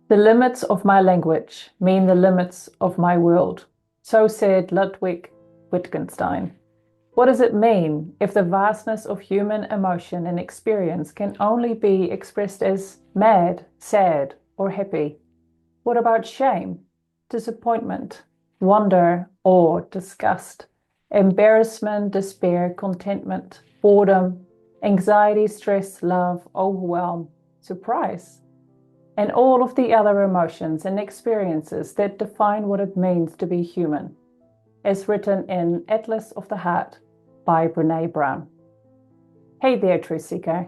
The limits of my language mean the limits of my world. So said Ludwig Wittgenstein. What does it mean if the vastness of human emotion and experience can only be expressed as mad, sad, or happy? What about shame, disappointment, wonder, awe, disgust, embarrassment, despair, contentment, boredom, anxiety, stress, love, overwhelm, surprise, and all of the other emotions and experiences that define what it means to be human, as written in Atlas of the Heart by Brené Brown. Hey there, Truth Seeker.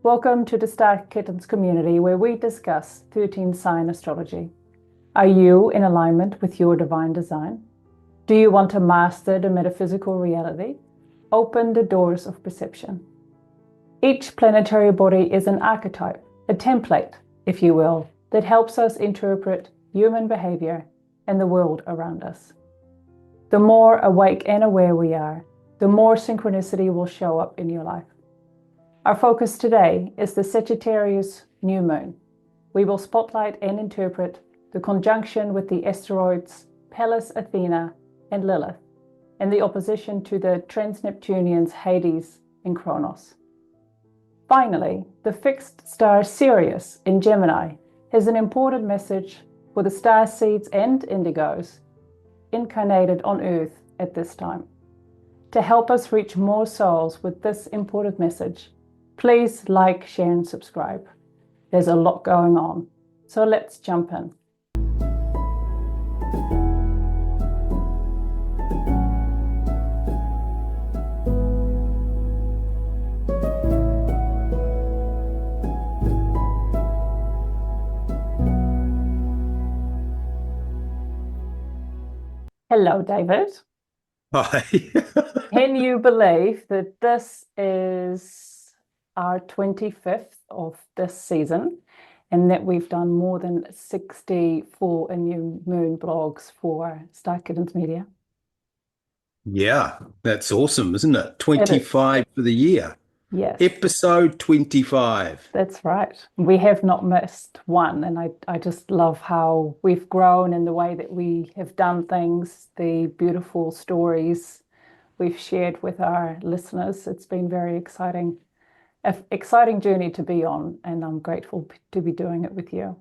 Welcome to the Star Kittens community where we discuss 13 sign astrology. Are you in alignment with your divine design? Do you want to master the metaphysical reality? Open the doors of perception. Each planetary body is an archetype, a template, if you will, that helps us interpret human behavior and the world around us. The more awake and aware we are, the more synchronicity will show up in your life. Our focus today is the Sagittarius New Moon. We will spotlight and interpret the conjunction with the asteroids Pallas Athena and Lilith, and the opposition to the trans-Neptunians Hades and Kronos. Finally, the fixed star Sirius in Gemini has an important message for the star seeds and indigos incarnated on Earth at this time. To help us reach more souls with this important message, please like, share, and subscribe. There's a lot going on, so let's jump in. Hello, David. Hi. Can you believe that this is our 25th of this season and that we've done more than 64 new moon blogs for Star Kittens Media? Yeah, that's awesome, isn't it? 25 for the year. Yes. Episode 25. That's right. We have not missed one. And I just love how we've grown in the way that we have done things, the beautiful stories we've shared with our listeners. It's been very exciting, an exciting journey to be on. And I'm grateful to be doing it with you.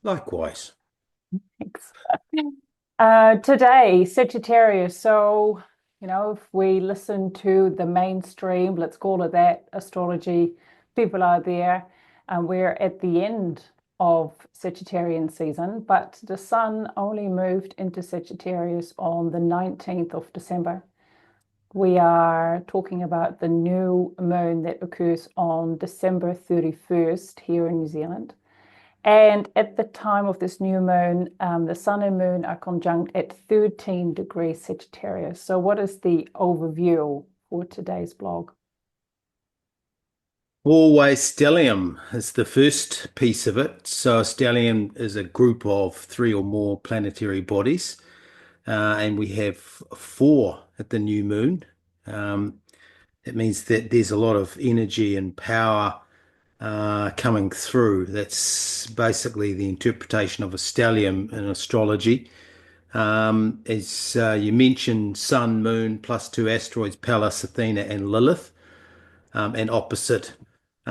Likewise. Thanks. Today, Sagittarius. So, if we listen to the mainstream, let's call it that, astrology, people are there, and we're at the end of Sagittarian season, but the sun only moved into Sagittarius on the 19th of December. We are talking about the new moon that occurs on December 31st here in New Zealand. And at the time of this new moon, the sun and moon are conjunct at 13 degrees Sagittarius. So what is the overview for today's blog? Always stellium is the first piece of it. So a stellium is a group of 3 or more planetary bodies. And we have 4 at the new moon. It means that there's a lot of energy and power coming through. That's basically the interpretation of a stellium in astrology. As you mentioned, Sun, Moon, plus 2 asteroids, Pallas, Athena, and Lilith. And opposite,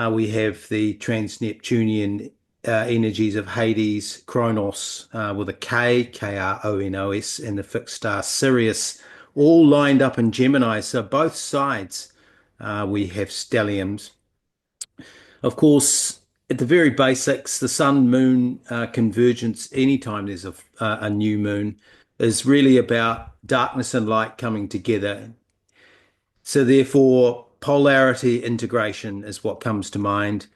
we have the trans-Neptunian energies of Hades, Kronos with a K, Kronos, and the fixed star Sirius, all lined up in Gemini. So both sides we have stelliums. Of course, at the very basics, the sun-moon convergence, anytime there's a new moon, is really about darkness and light coming together. So therefore, polarity integration is what comes to mind,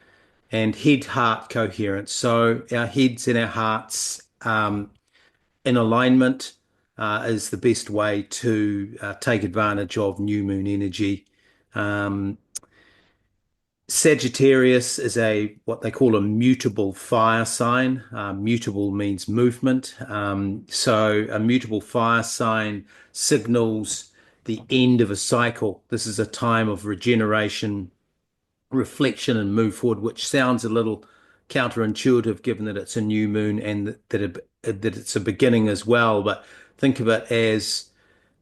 and head-heart coherence. So our heads and our hearts in alignment is the best way to take advantage of new moon energy. Sagittarius is what they call a mutable fire sign. Mutable means movement. So a mutable fire sign signals the end of a cycle. This is a time of regeneration, reflection, and move forward, which sounds a little counterintuitive given that it's a new moon and that it's a beginning as well. But think of it as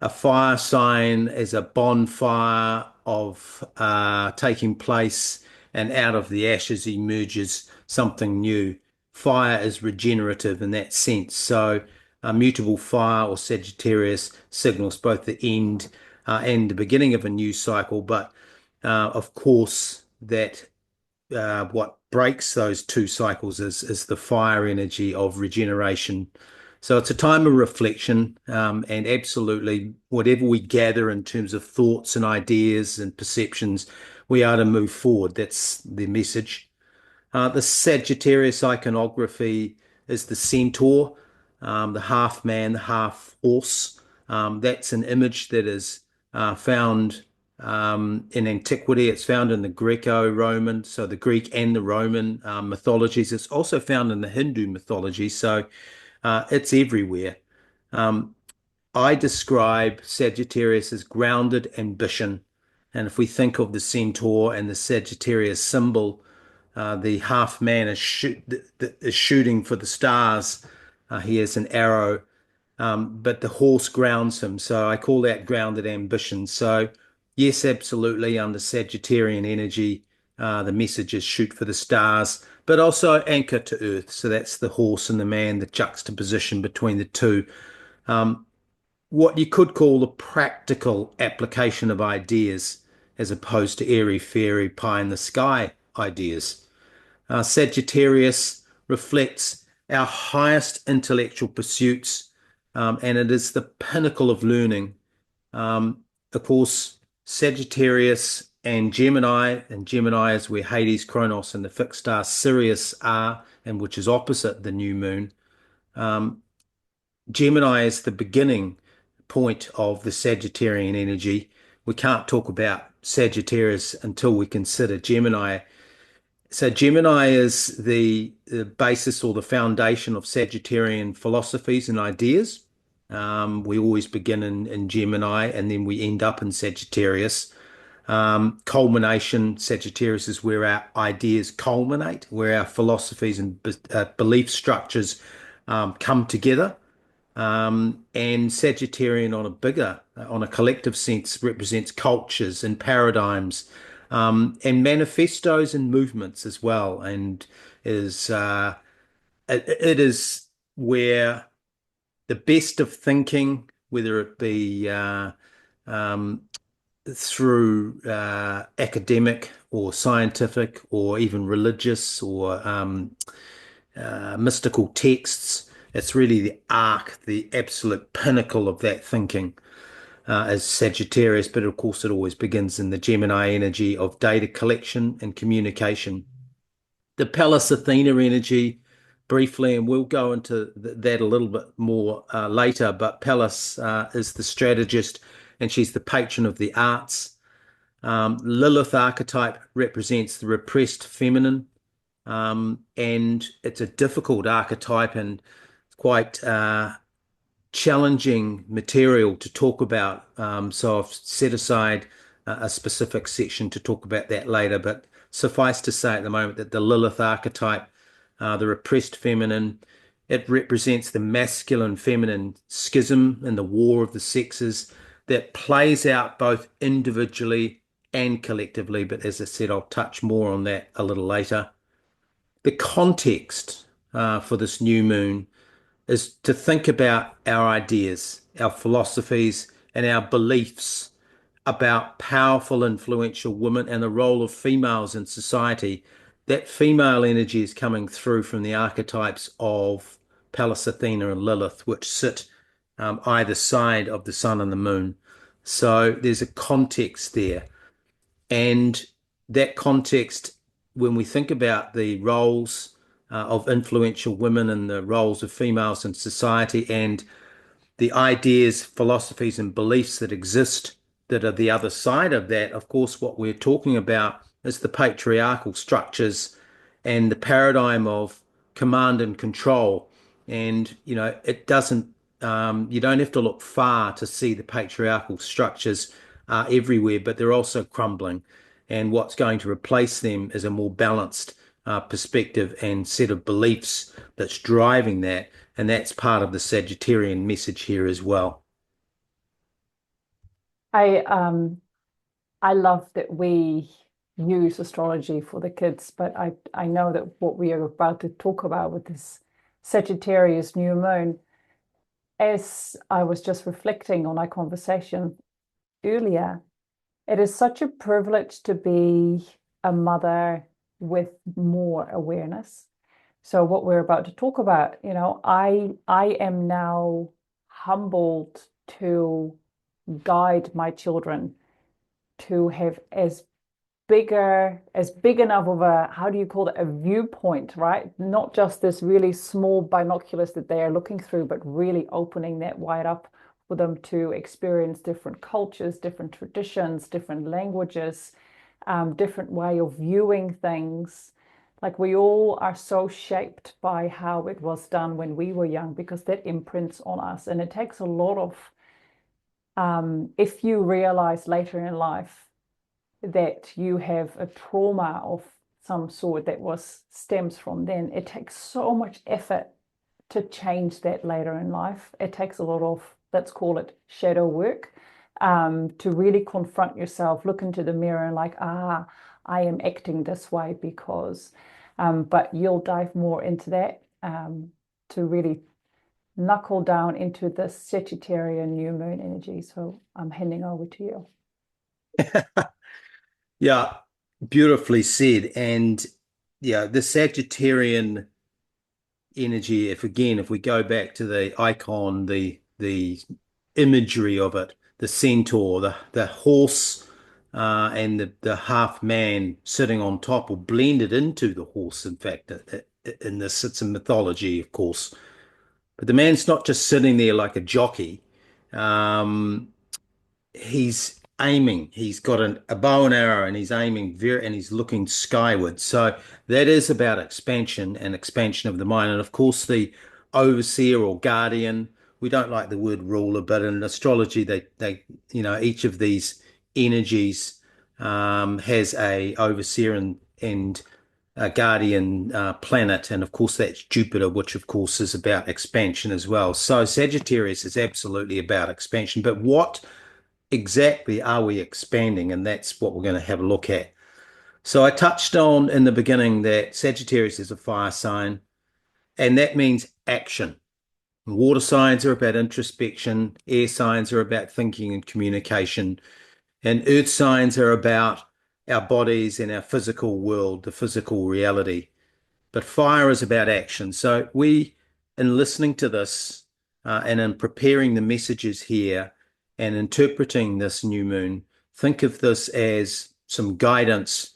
a fire sign, as a bonfire of taking place, and out of the ashes emerges something new. Fire is regenerative in that sense. So a mutable fire or Sagittarius signals both the end and the beginning of a new cycle, but of course that what breaks those two cycles is the fire energy of regeneration. So it's a time of reflection, and absolutely whatever we gather in terms of thoughts and ideas and perceptions, we are to move forward. That's the message. The Sagittarius iconography is the centaur, the half man, the half horse. That's an image that is found in antiquity. It's found in the Greco-Roman, so the Greek and the Roman mythologies. It's also found in the Hindu mythology, so it's everywhere. I describe Sagittarius as grounded ambition. And if we think of the centaur and the Sagittarius symbol, the half man is shooting for the stars. He has an arrow, but the horse grounds him. So I call that grounded ambition. So yes, absolutely, under Sagittarian energy, the message is shoot for the stars, but also anchor to earth. So that's the horse and the man, the juxtaposition between the two. What you could call the practical application of ideas as opposed to airy-fairy pie in the sky ideas. Sagittarius reflects our highest intellectual pursuits, and it is the pinnacle of learning. Of course, Sagittarius and Gemini is where Hades, Kronos, and the fixed star Sirius are, and which is opposite the new moon. Gemini is the beginning point of the Sagittarian energy. We can't talk about Sagittarius until we consider Gemini. So Gemini is the basis or the foundation of Sagittarian philosophies and ideas. We always begin in Gemini and then we end up in Sagittarius. Culmination, Sagittarius is where our ideas culminate, where our philosophies and belief structures come together. And Sagittarian on a collective sense represents cultures and paradigms, and manifestos and movements as well, and it is where the best of thinking, whether it be through academic or scientific or even religious or mystical texts. It's really the arc, the absolute pinnacle of that thinking as Sagittarius, but of course it always begins in the Gemini energy of data collection and communication. The Pallas Athena energy, briefly, and we'll go into that a little bit more later, but Pallas is the strategist and she's the patron of the arts. Lilith archetype represents the repressed feminine, and it's a difficult archetype and quite challenging material to talk about. So I've set aside a specific section to talk about that later, but suffice to say at the moment that the Lilith archetype, the repressed feminine, it represents the masculine feminine schism in the war of the sexes that plays out both individually and collectively. But as I said, I'll touch more on that a little later. The context for this new moon is to think about our ideas, our philosophies, and our beliefs about powerful, influential women and the role of females in society. That female energy is coming through from the archetypes of Pallas Athena and Lilith, which sit either side of the sun and the moon. So there's a context there. And that context, when we think about the roles of influential women and the roles of females in society and the ideas, philosophies, and beliefs that exist that are the other side of that, of course, what we're talking about is the patriarchal structures and the paradigm of command and control. And, you know, it doesn't, you don't have to look far to see the patriarchal structures everywhere, but they're also crumbling. And what's going to replace them is a more balanced perspective and set of beliefs that's driving that. And that's part of the Sagittarian message here as well. I love that we use astrology for the kids, but I know that what we are about to talk about with this Sagittarius new moon, as I was just reflecting on our conversation earlier, it is such a privilege to be a mother with more awareness. So what we're about to talk about, I am now humbled to guide my children to have as big enough of a, how do you call it, a viewpoint, right? Not just this really small binoculars that they are looking through, but really opening that wide up for them to experience different cultures, different traditions, different languages, different way of viewing things. Like we all are so shaped by how it was done when we were young, because that imprints on us. And it takes a lot of, if you realize later in life that you have a trauma of some sort that stems from then, it takes so much effort to change that later in life. It takes a lot of, let's call it shadow work, to really confront yourself, look into the mirror and like, I am acting this way because, but you'll dive more into that to really knuckle down into the Sagittarian new moon energy. So I'm handing over to you. Yeah, beautifully said. And yeah, the Sagittarian energy, if we go back to the icon, the imagery of it, the centaur, the horse, and the half man sitting on top, or blended into the horse, in fact, in this, it's a mythology, of course. But the man's not just sitting there like a jockey. Um, he's aiming. He's got a bow and arrow, and he's aiming and he's looking skyward. So that is about expansion and expansion of the mind. And of course, the overseer or guardian. We don't like the word ruler, but in astrology, each of these energies has a overseer and a guardian planet, and of course that's Jupiter, which of course is about expansion as well. So Sagittarius is absolutely about expansion, but what exactly are we expanding? And that's what we're going to have a look at. So I touched on in the beginning that Sagittarius is a fire sign, and that means action. Water signs are about introspection, air signs are about thinking and communication, and earth signs are about our bodies and our physical world, the physical reality. But fire is about action. So in listening to this and in preparing the messages here and interpreting this new moon, think of this as some guidance.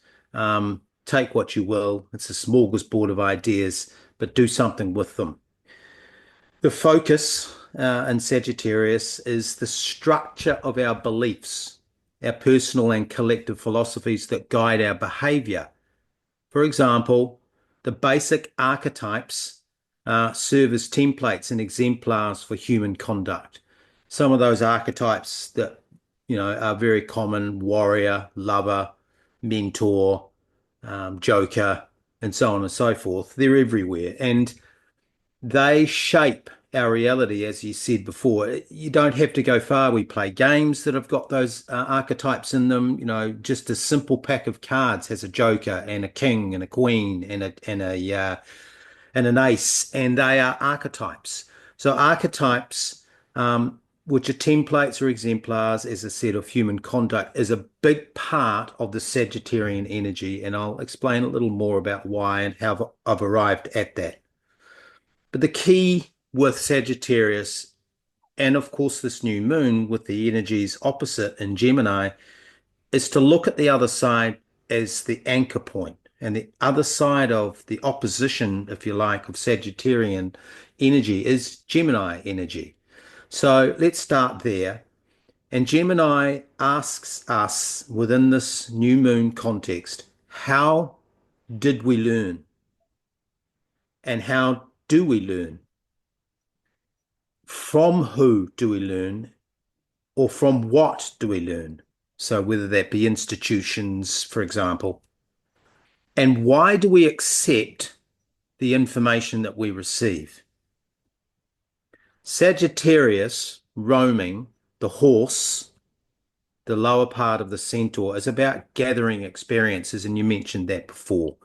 Take what you will. It's a smorgasbord of ideas, but do something with them. The focus in Sagittarius is the structure of our beliefs, our personal and collective philosophies that guide our behavior. For example, the basic archetypes serve as templates and exemplars for human conduct. Some of those archetypes that are very common: warrior, lover, mentor, joker, and so on and so forth. They're everywhere, and they shape our reality, as you said before. You don't have to go far. We play games that have got those archetypes in them. Just a simple pack of cards has a joker and a king and a queen and an ace, and they are archetypes. So archetypes, which are templates or exemplars, as I said, of human conduct, is a big part of the Sagittarian energy, and I'll explain a little more about why and how I've arrived at that. But the key with Sagittarius, and of course this new moon with the energies opposite in Gemini, is to look at the other side as the anchor point. And the other side of the opposition, if you like, of Sagittarian energy is Gemini energy. So let's start there. And Gemini asks us within this new moon context, how did we learn? And how do we learn? From who do we learn? Or from what do we learn? So whether that be institutions, for example. And why do we accept the information that we receive? Sagittarius roaming, the horse, the lower part of the centaur, is about gathering experiences, and you mentioned that before.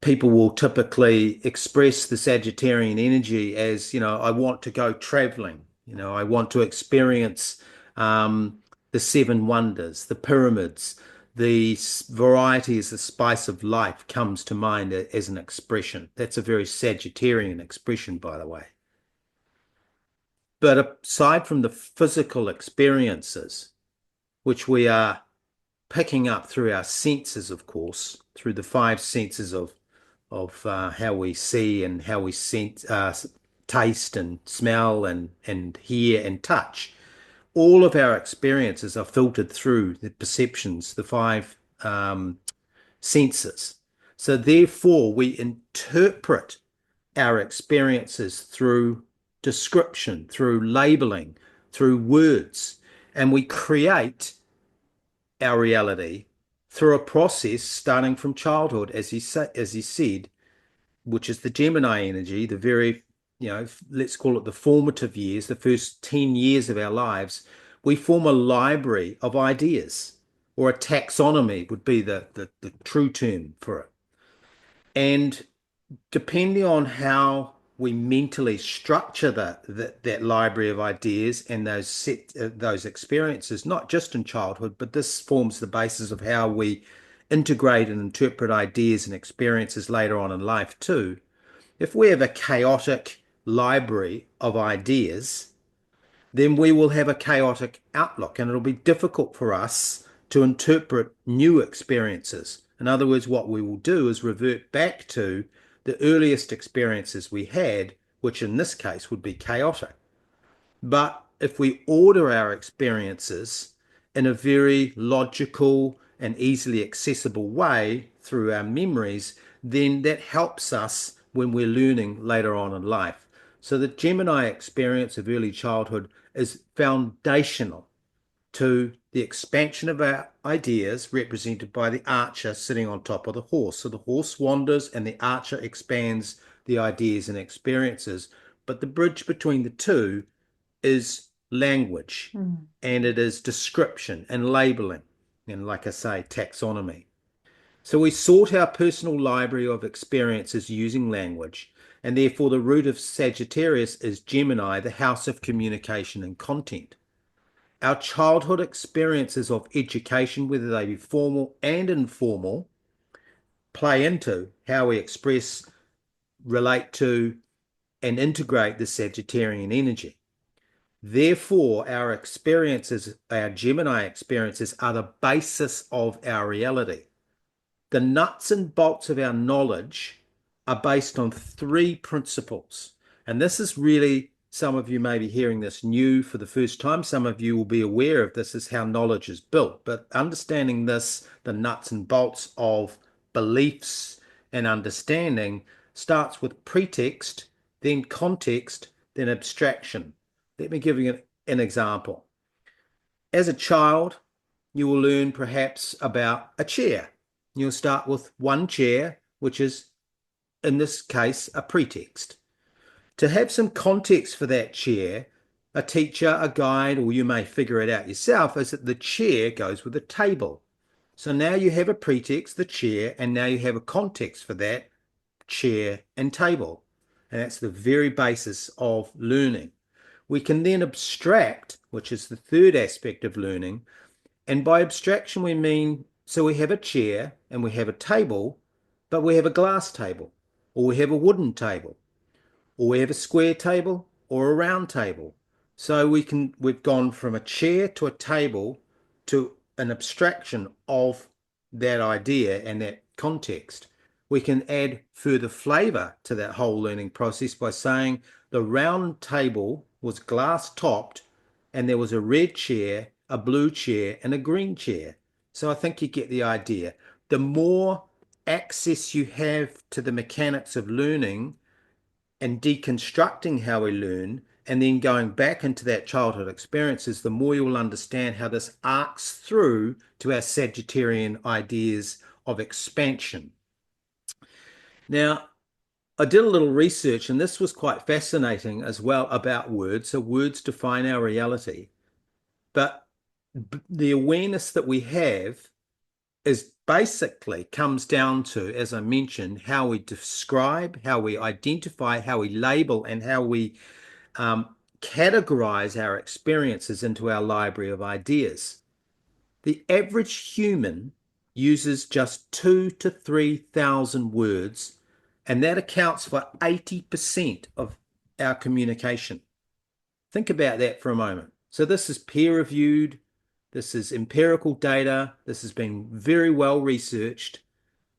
People will typically express the Sagittarian energy as, I want to go traveling, I want to experience the seven wonders, the pyramids, the varieties, the spice of life comes to mind as an expression. That's a very Sagittarian expression, by the way. But aside from the physical experiences, which we are picking up through our senses, of course, through the five senses of how we see and how we taste and smell and hear and touch. All of our experiences are filtered through the perceptions, the five senses. So therefore, we interpret our experiences through description, through labeling, through words, and we create our reality through a process starting from childhood, as he said, which is the Gemini energy, the very, let's call it the formative years, the first 10 years of our lives. We form a library of ideas, or a taxonomy would be the true term for it. And depending on how we mentally structure that library of ideas and those experiences, not just in childhood, but this forms the basis of how we integrate and interpret ideas and experiences later on in life too. If we have a chaotic library of ideas, then we will have a chaotic outlook, and it'll be difficult for us to interpret new experiences. In other words, what we will do is revert back to the earliest experiences we had, which in this case would be chaotic. But if we order our experiences in a very logical and easily accessible way through our memories, then that helps us when we're learning later on in life. So the Gemini experience of early childhood is foundational to the expansion of our ideas, represented by the archer sitting on top of the horse. So the horse wanders and the archer expands the ideas and experiences. But the bridge between the two is language, and it is description and labeling, and like I say, taxonomy. So we sort our personal library of experiences using language, and therefore the root of Sagittarius is Gemini, the house of communication and content. Our childhood experiences of education, whether they be formal and informal, play into how we express, relate to, and integrate the Sagittarian energy. Therefore, our experiences, our Gemini experiences, are the basis of our reality. The nuts and bolts of our knowledge are based on three principles. And this is really, some of you may be hearing this new for the first time. Some of you will be aware of this is how knowledge is built. But understanding this, the nuts and bolts of beliefs and understanding, starts with pretext, then context, then abstraction. Let me give you an example. As a child, you will learn perhaps about a chair. You'll start with one chair, which is, in this case, a pretext. To have some context for that chair, a teacher, a guide, or you may figure it out yourself, is that the chair goes with a table. So now you have a pretext, the chair, and now you have a context for that chair and table. And that's the very basis of learning. We can then abstract, which is the third aspect of learning. And by abstraction, we mean, so we have a chair and we have a table, but we have a glass table, or we have a wooden table, or we have a square table or a round table. So we've gone from a chair to a table to an abstraction of that idea and that context. We can add further flavor to that whole learning process by saying the round table was glass topped and there was a red chair, a blue chair, and a green chair. So I think you get the idea. The more access you have to the mechanics of learning and deconstructing how we learn, and then going back into that childhood experiences, the more you will understand how this arcs through to our Sagittarian ideas of expansion. Now, I did a little research, and this was quite fascinating as well about words. So words define our reality, but the awareness that we have is basically comes down to, as I mentioned, how we describe, how we identify, how we label, and how we categorize our experiences into our library of ideas. The average human uses just 2,000 to 3,000 words, and that accounts for 80% of our communication. Think about that for a moment. So this is peer-reviewed, this is empirical data, this has been very well researched,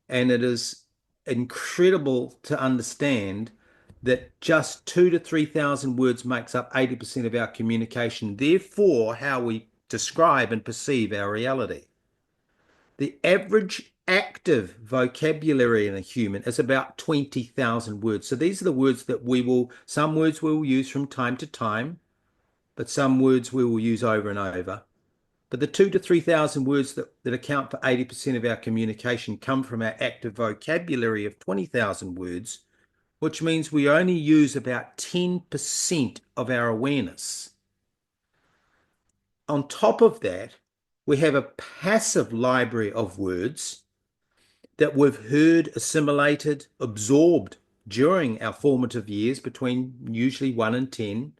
and it is incredible to understand that just 2,000 to 3,000 words makes up 80% of our communication, therefore how we describe and perceive our reality. The average active vocabulary in a human is about 20,000 words. So these are the words that some words we will use from time to time, but some words we will use over and over. But the 2,000 to 3,000 words that account for 80% of our communication come from our active vocabulary of 20,000 words, which means we only use about 10% of our awareness. On top of that, we have a passive library of words that we've heard, assimilated, absorbed during our formative years between usually 1 and 10,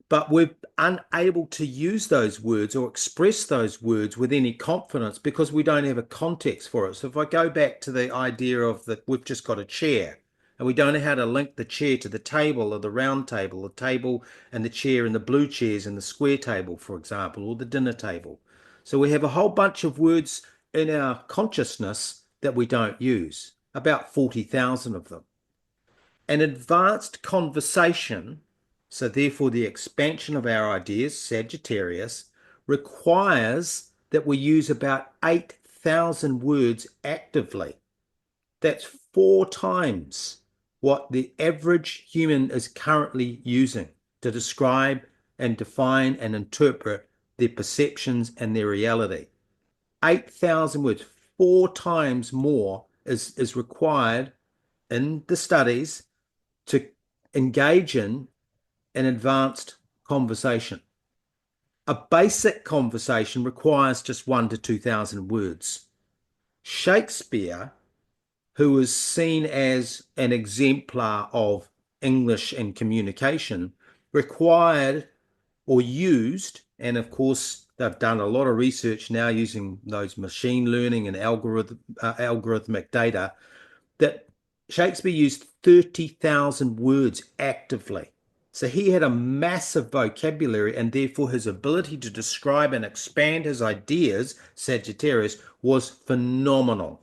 but we're unable to use those words or express those words with any confidence because we don't have a context for it. So if I go back to the idea of that we've just got a chair and we don't know how to link the chair to the table or the round table, the table and the chair and the blue chairs and the square table, for example, or the dinner table. So we have a whole bunch of words in our consciousness that we don't use, about 40,000 of them. An advanced conversation, so therefore the expansion of our ideas, Sagittarius, requires that we use about 8,000 words actively. That's 4 times what the average human is currently using to describe and define and interpret their perceptions and their reality. 8,000 words, 4 times more is required in the studies to engage in an advanced conversation. A basic conversation requires just 1,000 to 2,000 words. Shakespeare, who is seen as an exemplar of English and communication, required or used, and of course they've done a lot of research now using those machine learning and algorithmic data, that Shakespeare used 30,000 words actively. So he had a massive vocabulary, and therefore his ability to describe and expand his ideas, Sagittarius, was phenomenal.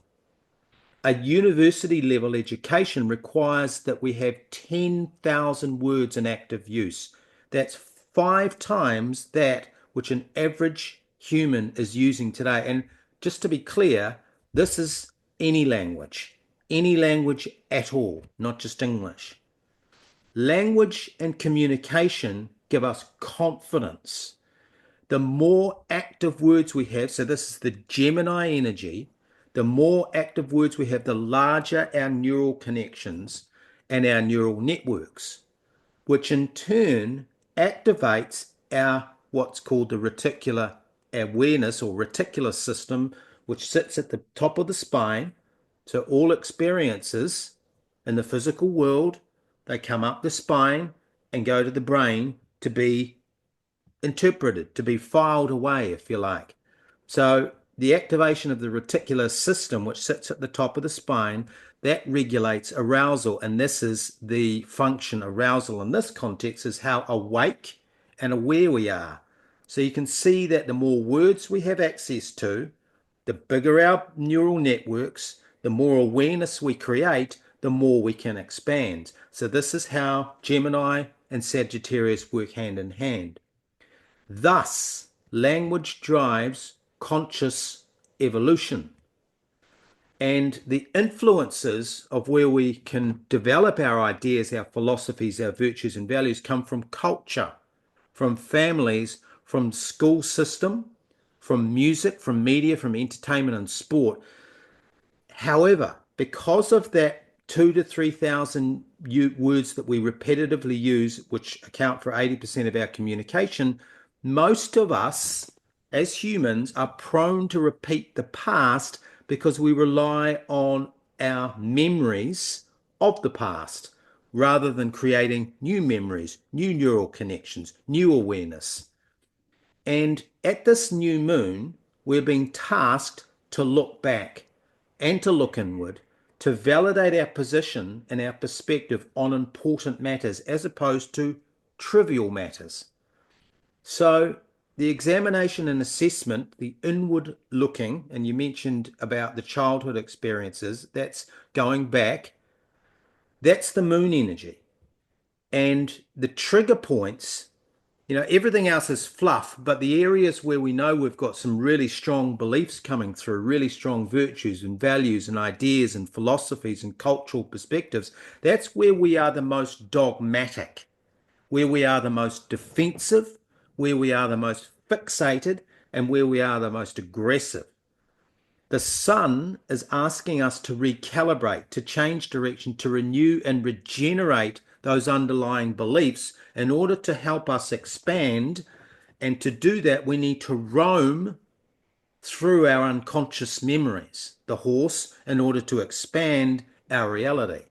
A university level education requires that we have 10,000 words in active use. That's 5 times that which an average human is using today. And just to be clear, this is any language at all, not just English. Language and communication give us confidence. The more active words we have, so this is the Gemini energy, the more active words we have, the larger our neural connections and our neural networks, which in turn activates our what's called the reticular awareness or reticular system, which sits at the top of the spine. So all experiences in the physical world, they come up the spine and go to the brain to be interpreted, to be filed away, if you like. So the activation of the reticular system, which sits at the top of the spine, that regulates arousal. And this is the function. Arousal in this context is how awake and aware we are. So you can see that the more words we have access to, the bigger our neural networks, the more awareness we create, the more we can expand. So this is how Gemini and Sagittarius work hand in hand. Thus, language drives conscious evolution. And the influences of where we can develop our ideas, our philosophies, our virtues and values come from culture, from families, from school system, from music, from media, from entertainment and sport. However, because of that 2 to 3,000 words that we repetitively use, which account for 80% of our communication, most of us as humans are prone to repeat the past because we rely on our memories of the past rather than creating new memories, new neural connections, new awareness. And at this new moon, we're being tasked to look back and to look inward, to validate our position and our perspective on important matters as opposed to trivial matters. So the examination and assessment, the inward looking, and you mentioned about the childhood experiences, that's going back, that's the moon energy. And the trigger points, everything else is fluff, but the areas where we know we've got some really strong beliefs coming through, really strong virtues and values and ideas and philosophies and cultural perspectives, that's where we are the most dogmatic, where we are the most defensive, where we are the most fixated, and where we are the most aggressive. The sun is asking us to recalibrate, to change direction, to renew and regenerate those underlying beliefs in order to help us expand. And to do that, we need to roam through our unconscious memories, the horse, in order to expand our reality.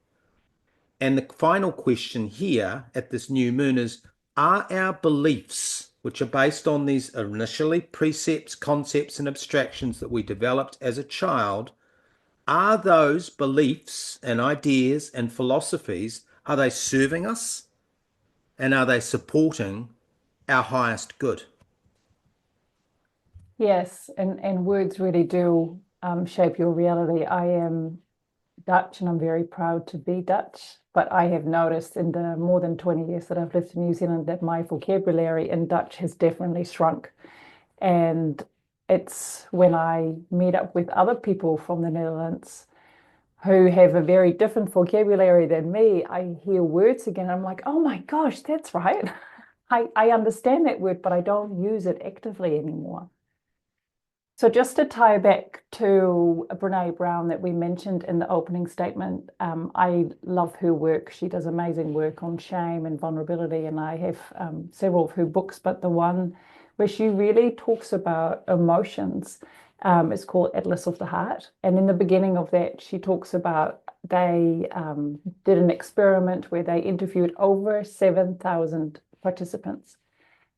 And the final question here at this new moon is, are our beliefs, which are based on these initially precepts, concepts, and abstractions that we developed as a child, are those beliefs and ideas and philosophies, are they serving us? And are they supporting our highest good? Yes, and words really do shape your reality. I am Dutch and I'm very proud to be Dutch, but I have noticed in the more than 20 years that I've lived in New Zealand that my vocabulary in Dutch has definitely shrunk. And it's when I meet up with other people from the Netherlands who have a very different vocabulary than me, I hear words again. I'm like, oh my gosh, that's right. I understand that word, but I don't use it actively anymore. So just to tie back to Brene Brown that we mentioned in the opening statement, I love her work. She does amazing work on shame and vulnerability, and I have several of her books, but the one where she really talks about emotions is called Atlas of the Heart. And in the beginning of that, she talks about they did an experiment where they interviewed over 7,000 participants.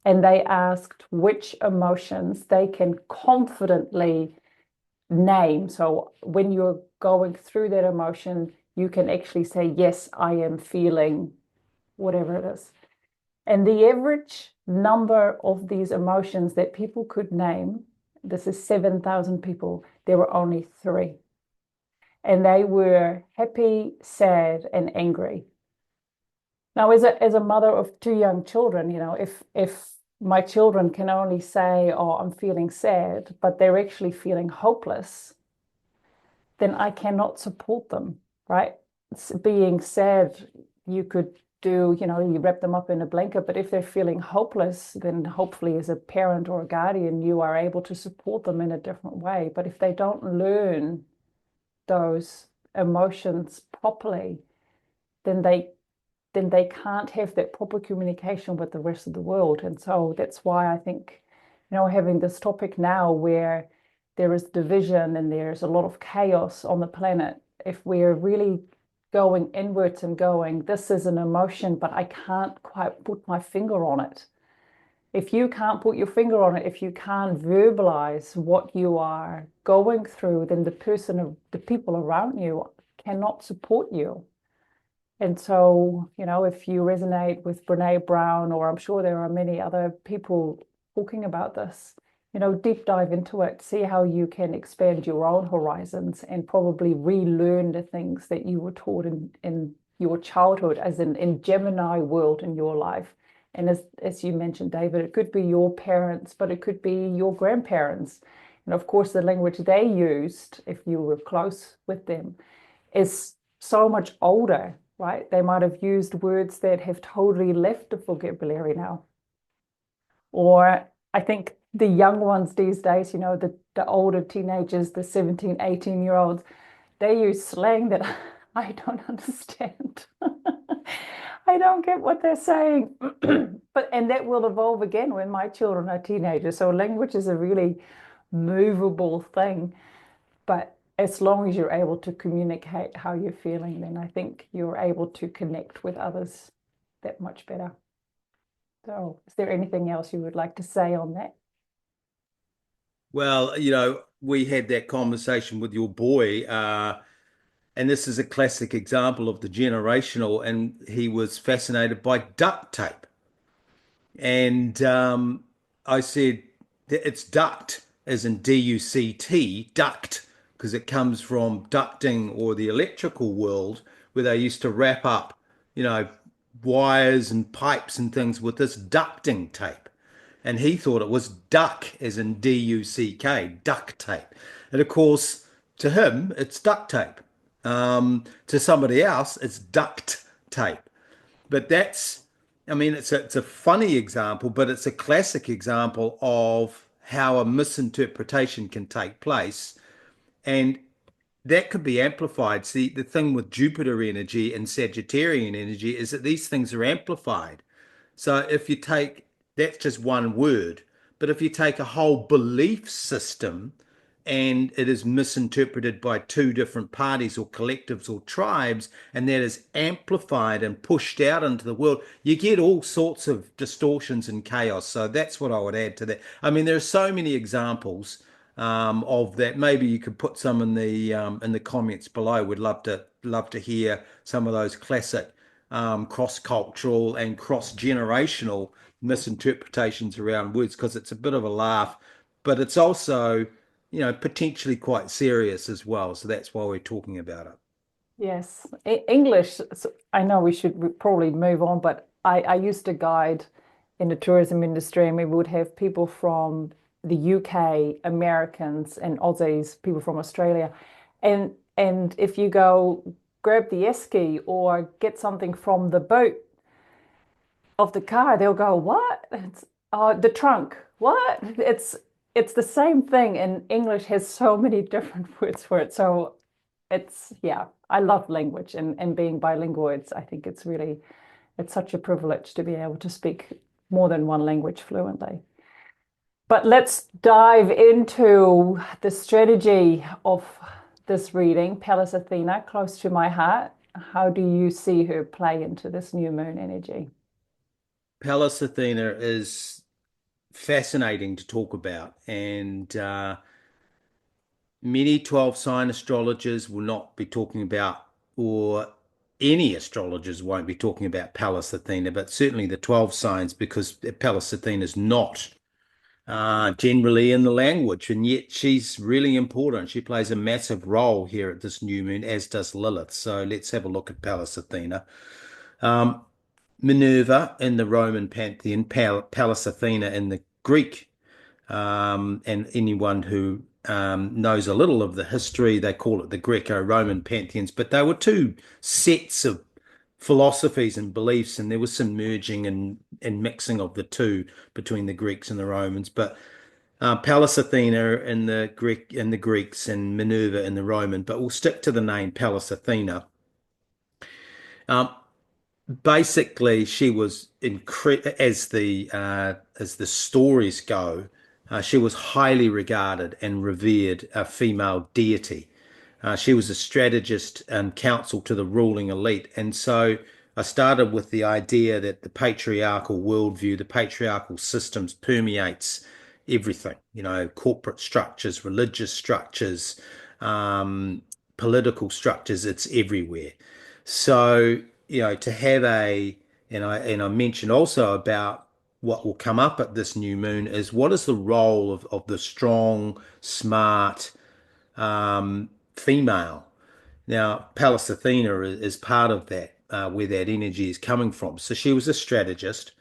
And they asked which emotions they can confidently name. So when you're going through that emotion, you can actually say, yes, I am feeling whatever it is. And the average number of these emotions that people could name, this is 7,000 people, there were only 3. And they were happy, sad, and angry. Now, as a mother of 2 young children, if my children can only say, oh, I'm feeling sad, but they're actually feeling hopeless, then I cannot support them, right? Being sad, you could do, you wrap them up in a blanket, but if they're feeling hopeless, then hopefully as a parent or a guardian, you are able to support them in a different way. But if they don't learn those emotions properly, then they can't have that proper communication with the rest of the world. And so that's why I think, having this topic now where there is division and there's a lot of chaos on the planet, if we're really going inwards and going, this is an emotion, but I can't quite put my finger on it. If you can't put your finger on it, if you can't verbalize what you are going through, then the people around you cannot support you. And so, if you resonate with Brene Brown, or I'm sure there are many other people talking about this, deep dive into it, see how you can expand your own horizons and probably relearn the things that you were taught in your childhood, as in Gemini world in your life. And as you mentioned, David, it could be your parents, but it could be your grandparents. And of course, the language they used, if you were close with them, is so much older, right? They might have used words that have totally left the vocabulary now. Or I think the young ones these days, the older teenagers, the 17, 18-year-olds, they use slang that I don't understand. I don't get what they're saying. But and that will evolve again when my children are teenagers. So language is a really movable thing. But as long as you're able to communicate how you're feeling, then I think you're able to connect with others that much better. So, is there anything else you would like to say on that? Well, we had that conversation with your boy, and this is a classic example of the generational, and he was fascinated by duct tape. And I said that it's duct, as in D-U-C-T, duct, because it comes from ducting or the electrical world, where they used to wrap up, you know, wires and pipes and things with this ducting tape. And he thought it was duck, as in D-U-C-K, duct tape. And of course, to him, it's duct tape. To somebody else, it's duct tape. But I mean, it's a funny example, but it's a classic example of how a misinterpretation can take place. And that could be amplified. See, the thing with Jupiter energy and Sagittarian energy is that these things are amplified. So if you take, that's just one word, but if you take a whole belief system and it is misinterpreted by two different parties or collectives or tribes, and that is amplified and pushed out into the world, you get all sorts of distortions and chaos. So that's what I would add to that. I mean, there are so many examples of that. Maybe you could put some in the comments below. We'd love to hear some of those classic cross-cultural and cross-generational misinterpretations around words, because it's a bit of a laugh, but it's also, potentially quite serious as well. So that's why we're talking about it. Yes, English. I know we should probably move on, but I used to guide in the tourism industry, and we would have people from the UK, Americans, and Aussies, people from Australia, and if you go grab the esky or get something from the boat of the car, they'll go, "What?" It's the trunk. What? It's the same thing, and English has so many different words for it. So yeah, I love language and being bilingual. I think it's such a privilege to be able to speak more than one language fluently. But let's dive into the strategy of this reading. Pallas Athena, close to my heart. How do you see her play into this new moon energy? Pallas Athena is fascinating to talk about, and many 12 sign astrologers will not be talking about, or any astrologers won't be talking about Pallas Athena, but certainly the 12 signs, because Pallas Athena is not generally in the language, and yet she's really important. She plays a massive role here at this new moon, as does Lilith. So let's have a look at Pallas Athena. Minerva in the Roman pantheon, Pallas Athena in the Greek, and anyone who knows a little of the history, they call it the Greco-Roman pantheons, but they were two sets of philosophies and beliefs, and there was some merging and mixing of the two between the Greeks and the Romans. But Pallas Athena in the Greeks, and Minerva in the Roman. But we'll stick to the name Pallas Athena. Basically, she was as the stories go, she was highly regarded and revered, a female deity. She was a strategist and counsel to the ruling elite. And so I started with the idea that the patriarchal worldview, the patriarchal systems permeates everything, corporate structures, religious structures, political structures, it's everywhere. So, to have and I mentioned also about what will come up at this new moon is, what is the role of the strong, smart, female? Now, Pallas Athena is part of that, where that energy is coming from. So she was a strategist.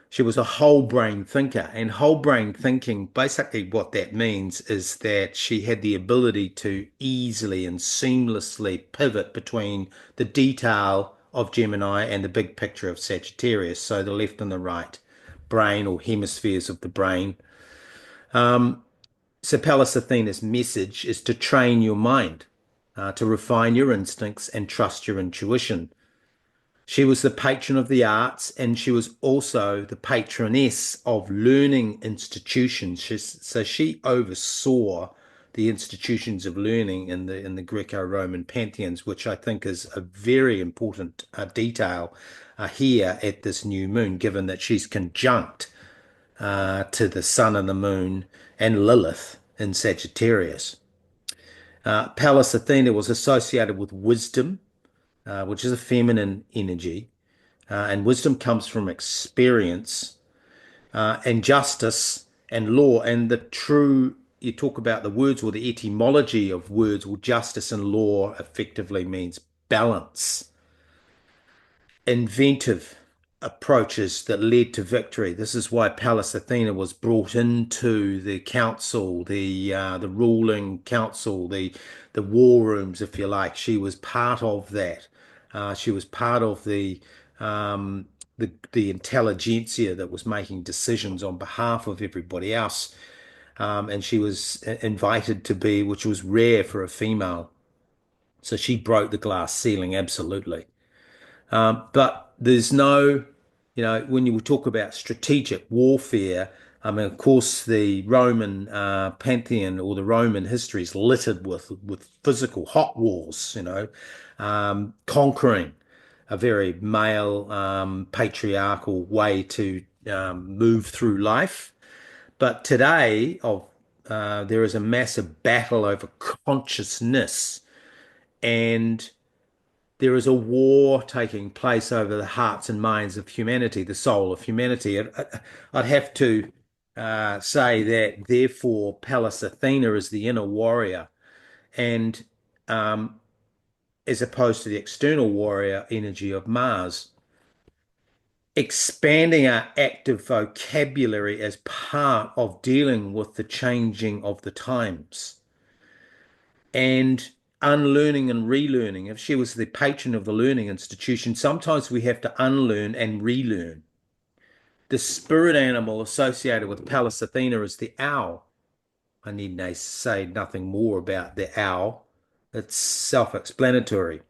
She was a whole brain thinker. And whole brain thinking, basically what that means is that she had the ability to easily and seamlessly pivot between the detail of Gemini and the big picture of Sagittarius. So the left and the right brain, or hemispheres of the brain. So Pallas Athena's message is to train your mind. to refine your instincts and trust your intuition. She was the patron of the arts, and she was also the patroness of learning institutions. So she oversaw the institutions of learning in the Greco-Roman pantheons, which I think is a very important detail here at this new moon, given that she's conjunct to the sun and the moon and Lilith in Sagittarius. Pallas Athena was associated with wisdom, which is a feminine energy, and wisdom comes from experience, and justice and law. And the true, you talk about the words or the etymology of words, well, justice and law effectively means balance, inventive approaches that led to victory. This is why Pallas Athena was brought into the council, the ruling council, the war rooms, if you like. She was part of that. She was part of um, the intelligentsia that was making decisions on behalf of everybody else. And she was invited to be, which was rare for a female. So she broke the glass ceiling, absolutely. But there's no, when you talk about strategic warfare, I mean, of course, the Roman pantheon or the Roman history is littered with physical hot wars, conquering a very male, patriarchal way to move through life. But today, there is a massive battle over consciousness, and there is a war taking place over the hearts and minds of humanity, the soul of humanity. I'd have to say that, therefore, Pallas Athena is the inner warrior, and as opposed to the external warrior energy of Mars, expanding our active vocabulary as part of dealing with the changing of the times and unlearning and relearning. If she was the patron of the learning institution, sometimes we have to unlearn and relearn. The spirit animal associated with Pallas Athena is the owl. I need to say nothing more about the owl. It's self-explanatory.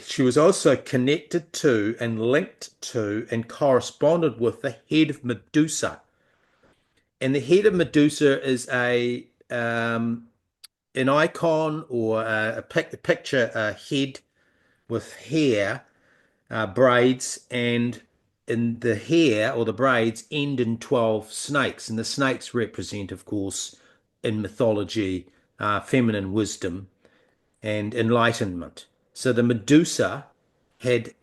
She was also connected to and linked to and corresponded with the head of Medusa. And the head of Medusa is an icon or a picture, a head with hair, braids, and in the hair or the braids end in 12 snakes. And the snakes represent, of course, in mythology, feminine wisdom and enlightenment. So the Medusa had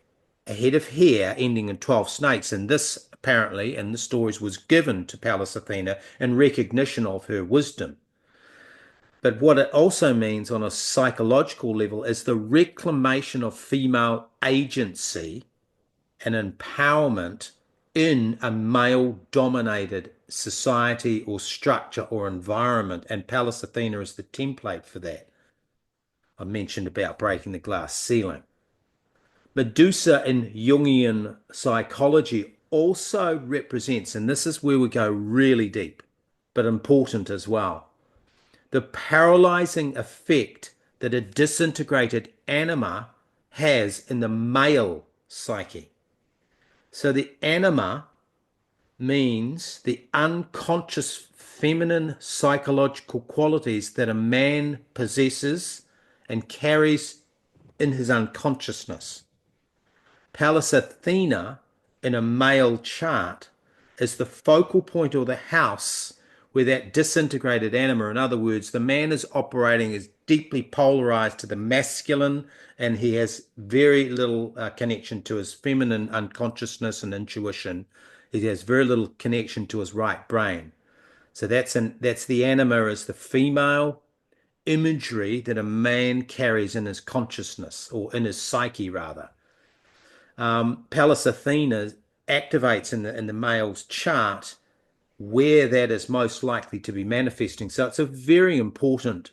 a head of hair ending in 12 snakes, and this apparently in the stories was given to Pallas Athena in recognition of her wisdom. But what it also means on a psychological level is the reclamation of female agency and empowerment in a male-dominated society or structure or environment. And Pallas Athena is the template for that. I mentioned about breaking the glass ceiling. Medusa in Jungian psychology also represents, and this is where we go really deep, but important as well, the paralyzing effect that a disintegrated anima has in the male psyche. So the anima means the unconscious feminine psychological qualities that a man possesses and carries in his unconsciousness. Pallas Athena in a male chart is the focal point or the house where that disintegrated anima, in other words, the man is operating as deeply polarized to the masculine, and he has very little connection to his feminine unconsciousness and intuition. He has very little connection to his right brain. So that's the anima as the female imagery that a man carries in his consciousness, or in his psyche rather. Pallas Athena activates in the male's chart where that is most likely to be manifesting. So it's a very important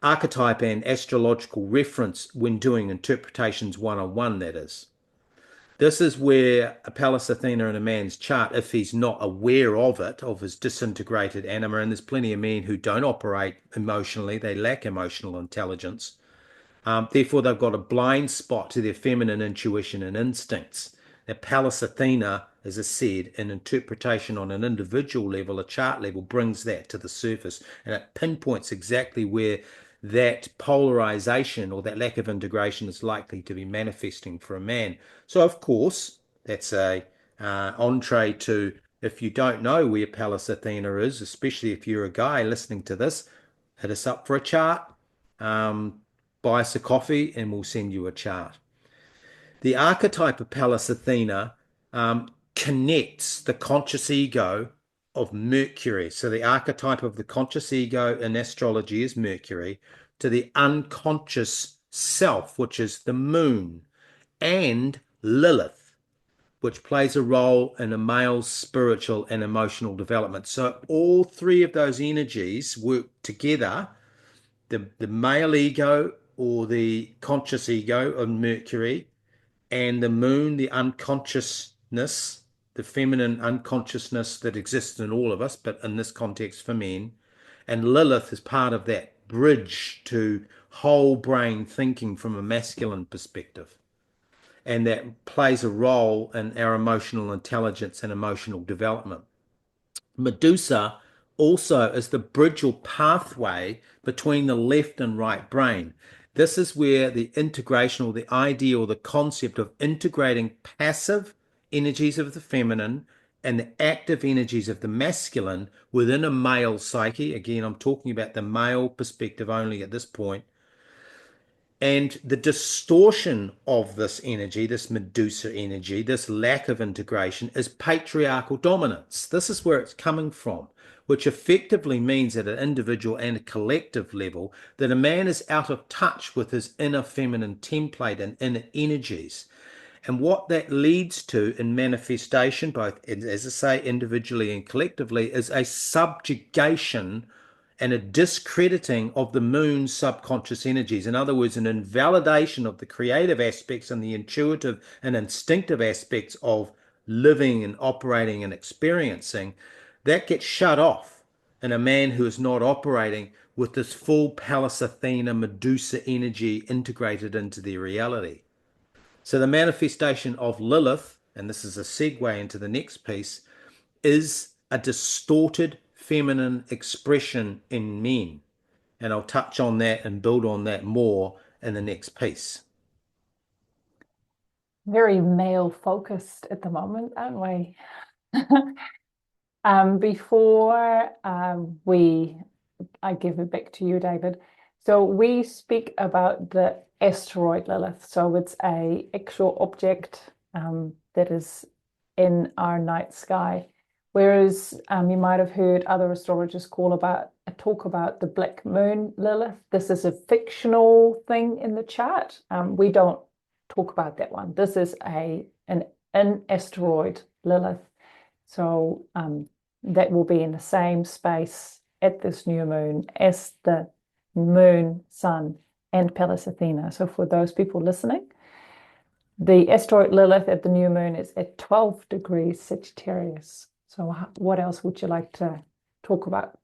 archetype and astrological reference when doing interpretations one-on-one, that is. This is where a Pallas Athena in a man's chart, if he's not aware of it, of his disintegrated anima, and there's plenty of men who don't operate emotionally, they lack emotional intelligence. Therefore, they've got a blind spot to their feminine intuition and instincts. Now, Pallas Athena, as I said, an interpretation on an individual level, a chart level, brings that to the surface, and it pinpoints exactly where that polarization or that lack of integration is likely to be manifesting for a man. So, of course, that's a entree to, if you don't know where Pallas Athena is, especially if you're a guy listening to this, hit us up for a chart. Buy us a coffee and we'll send you a chart. The archetype of Pallas Athena connects the conscious ego of Mercury. So the archetype of the conscious ego in astrology is Mercury to the unconscious self, which is the moon, and Lilith, which plays a role in a male's spiritual and emotional development. So all three of those energies work together. The male ego or the conscious ego of Mercury, and the moon, the unconsciousness, the feminine unconsciousness that exists in all of us, but in this context for men. And Lilith is part of that bridge to whole brain thinking from a masculine perspective. And that plays a role in our emotional intelligence and emotional development. Medusa also is the bridge or pathway between the left and right brain. This is where the integration or the idea or the concept of integrating passive energies of the feminine and the active energies of the masculine within a male psyche. Again, I'm talking about the male perspective only at this point, and the distortion of this energy, this Medusa energy, this lack of integration is patriarchal dominance. This is where it's coming from, which effectively means at an individual and a collective level that a man is out of touch with his inner feminine template and inner energies. And what that leads to in manifestation, both, as I say, individually and collectively, is a subjugation and a discrediting of the moon's subconscious energies. In other words, an invalidation of the creative aspects and the intuitive and instinctive aspects of living and operating and experiencing. That gets shut off in a man who is not operating with this full Pallas Athena Medusa energy integrated into their reality. So the manifestation of Lilith, and this is a segue into the next piece, is a distorted feminine expression in men. And I'll touch on that and build on that more in the next piece. Very male focused at the moment, aren't we? Before I give it back to you, David. So we speak about the asteroid Lilith. So it's a actual object that is in our night sky. Whereas you might have heard other astrologers talk about the black moon Lilith. This is a fictional thing in the chart. We don't talk about that one. This is an asteroid Lilith. So that will be in the same space at this new moon as the moon, sun, and Pallas Athena. So for those people listening, the asteroid Lilith at the new moon is at 12 degrees Sagittarius. So what else would you like to talk about?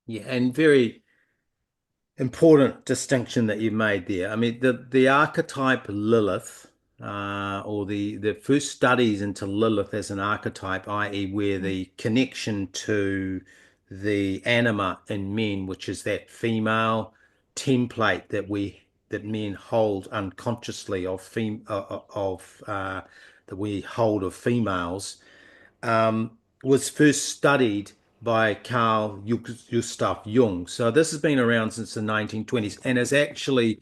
Yeah, and very important distinction that you made there. I mean, the archetype Lilith, or the first studies into Lilith as an archetype, i.e., where the connection to the anima in men, which is that female template that men hold unconsciously that we hold of females, was first studied by Carl Gustav Jung. So this has been around since the 1920s and is actually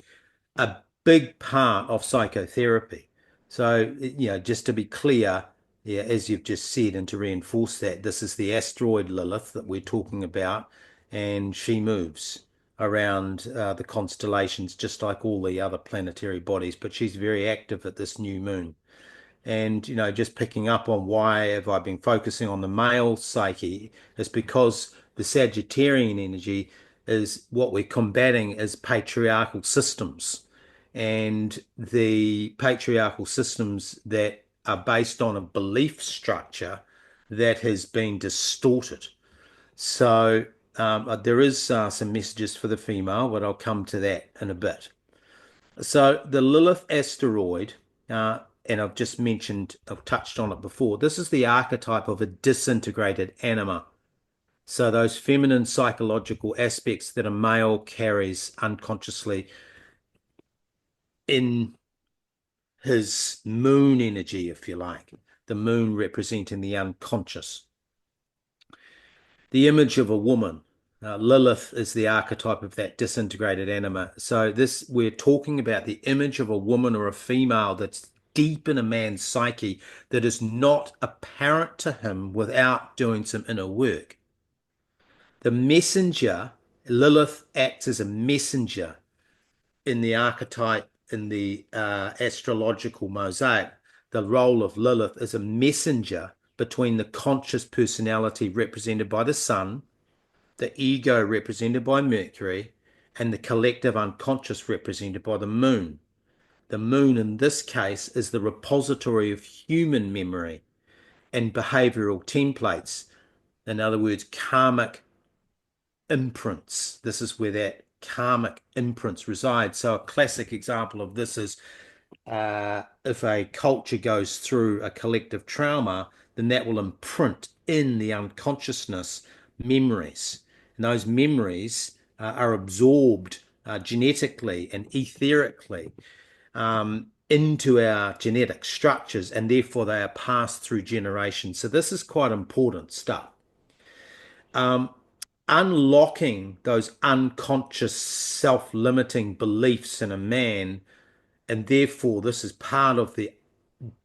a big part of psychotherapy. So, just to be clear, yeah, as you've just said, and to reinforce that, this is the asteroid Lilith that we're talking about, and she moves around the constellations just like all the other planetary bodies, but she's very active at this new moon. And, just picking up on why have I been focusing on the male psyche is because the Sagittarian energy is what we're combating as patriarchal systems. and the patriarchal systems that are based on a belief structure that has been distorted. So there is some messages for the female, but I'll come to that in a bit. So the Lilith asteroid, and I've touched on it before. This is the archetype of a disintegrated anima. So those feminine psychological aspects that a male carries unconsciously in his moon energy, if you like, the moon representing the unconscious. The image of a woman. Lilith is the archetype of that disintegrated anima. So we're talking about the image of a woman or a female that's deep in a man's psyche that is not apparent to him without doing some inner work. The messenger, Lilith acts as a messenger in the archetype, in the astrological mosaic. The role of Lilith is a messenger between the conscious personality represented by the sun, the ego represented by Mercury, and the collective unconscious represented by the moon. The moon in this case is the repository of human memory and behavioral templates. In other words, karmic imprints. This is where that karmic imprints reside. So a classic example of this is if a culture goes through a collective trauma, then that will imprint in the unconsciousness memories. And those memories are absorbed genetically and etherically into our genetic structures, and therefore they are passed through generations. So this is quite important stuff. Unlocking those unconscious self-limiting beliefs in a man, and therefore this is part of the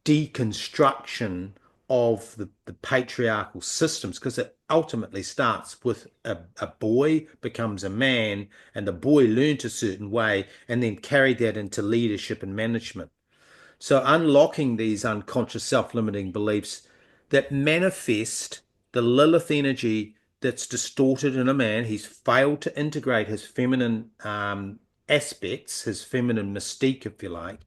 deconstruction of the patriarchal systems, because it ultimately starts with a boy becomes a man, and the boy learned a certain way and then carried that into leadership and management. So unlocking these unconscious self-limiting beliefs that manifest the Lilith energy that's distorted in a man. He's failed to integrate his feminine aspects, his feminine mystique, if you like.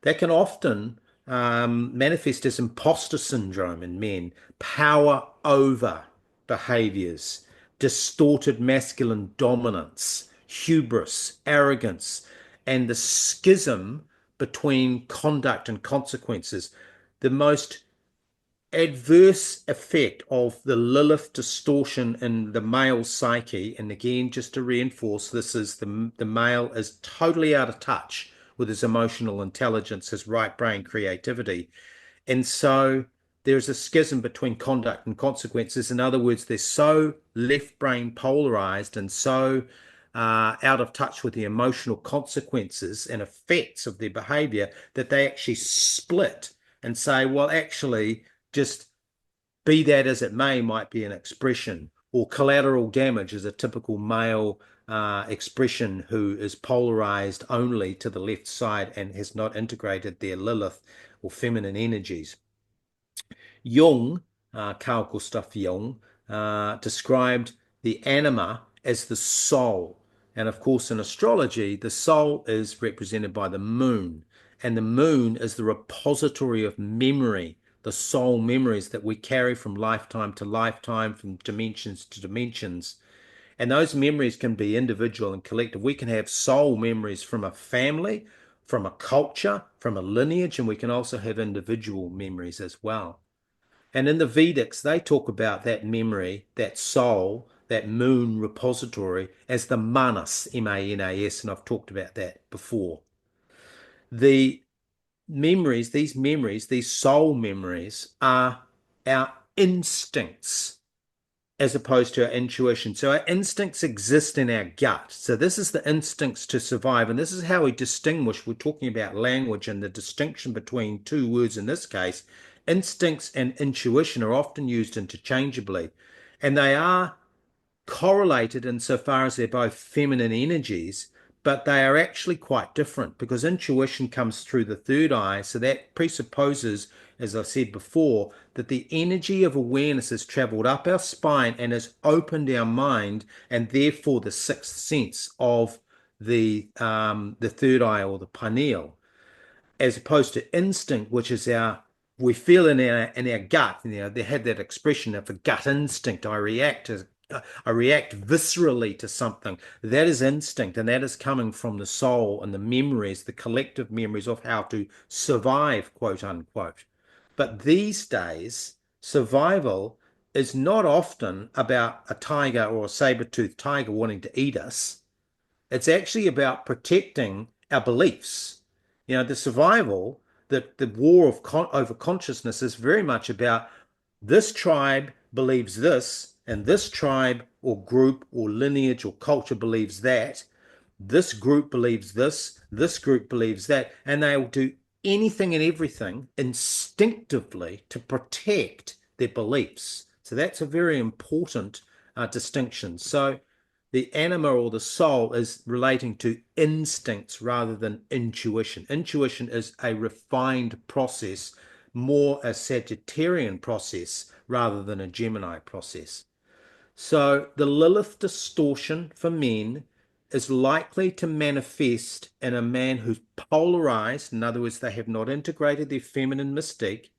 That can often manifest as imposter syndrome in men, power over behaviors, distorted masculine dominance, hubris, arrogance, and the schism between conduct and consequences. The most adverse effect of the Lilith distortion in the male psyche, and again, just to reinforce, this is the male is totally out of touch with his emotional intelligence, his right brain creativity. And so there's a schism between conduct and consequences. In other words, they're so left brain polarized and so out of touch with the emotional consequences and effects of their behavior that they actually split and say, well, actually, just be that as it may might be an expression, or collateral damage is a typical male expression who is polarized only to the left side and has not integrated their Lilith or feminine energies. Jung, Carl Gustav Jung, described the anima as the soul. And of course, in astrology, the soul is represented by the moon. And the moon is the repository of memory, the soul memories that we carry from lifetime to lifetime, from dimensions to dimensions. And those memories can be individual and collective. We can have soul memories from a family, from a culture, from a lineage, and we can also have individual memories as well. And in the Vedics, they talk about that memory, that soul, that moon repository as the manas, M-A-N-A-S, and I've talked about that before. The memories, these soul memories are our instincts as opposed to our intuition. So our instincts exist in our gut. So this is the instincts to survive. And this is how we distinguish. We're talking about language and the distinction between two words in this case. Instincts and intuition are often used interchangeably. And they are correlated insofar as they're both feminine energies, but they are actually quite different because intuition comes through the third eye. So that presupposes, as I said before, that the energy of awareness has traveled up our spine and has opened our mind, and therefore the sixth sense of the third eye or the pineal, as opposed to instinct, which is we feel in our gut. They have that expression of a gut instinct. I react viscerally to something. That is instinct, and that is coming from the soul and the memories, the collective memories of how to survive, quote unquote. But these days, survival is not often about a tiger or a saber-toothed tiger wanting to eat us. It's actually about protecting our beliefs. The survival, the war of over consciousness is very much about this tribe believes this, and this tribe or group or lineage or culture believes that. This group believes this group believes that, and they will do anything and everything instinctively to protect their beliefs. So that's a very important distinction. So the anima or the soul is relating to instincts rather than intuition. Intuition is a refined process, more a Sagittarian process rather than a Gemini process. So the Lilith distortion for men is likely to manifest in a man who's polarized. In other words, they have not integrated their feminine mystique.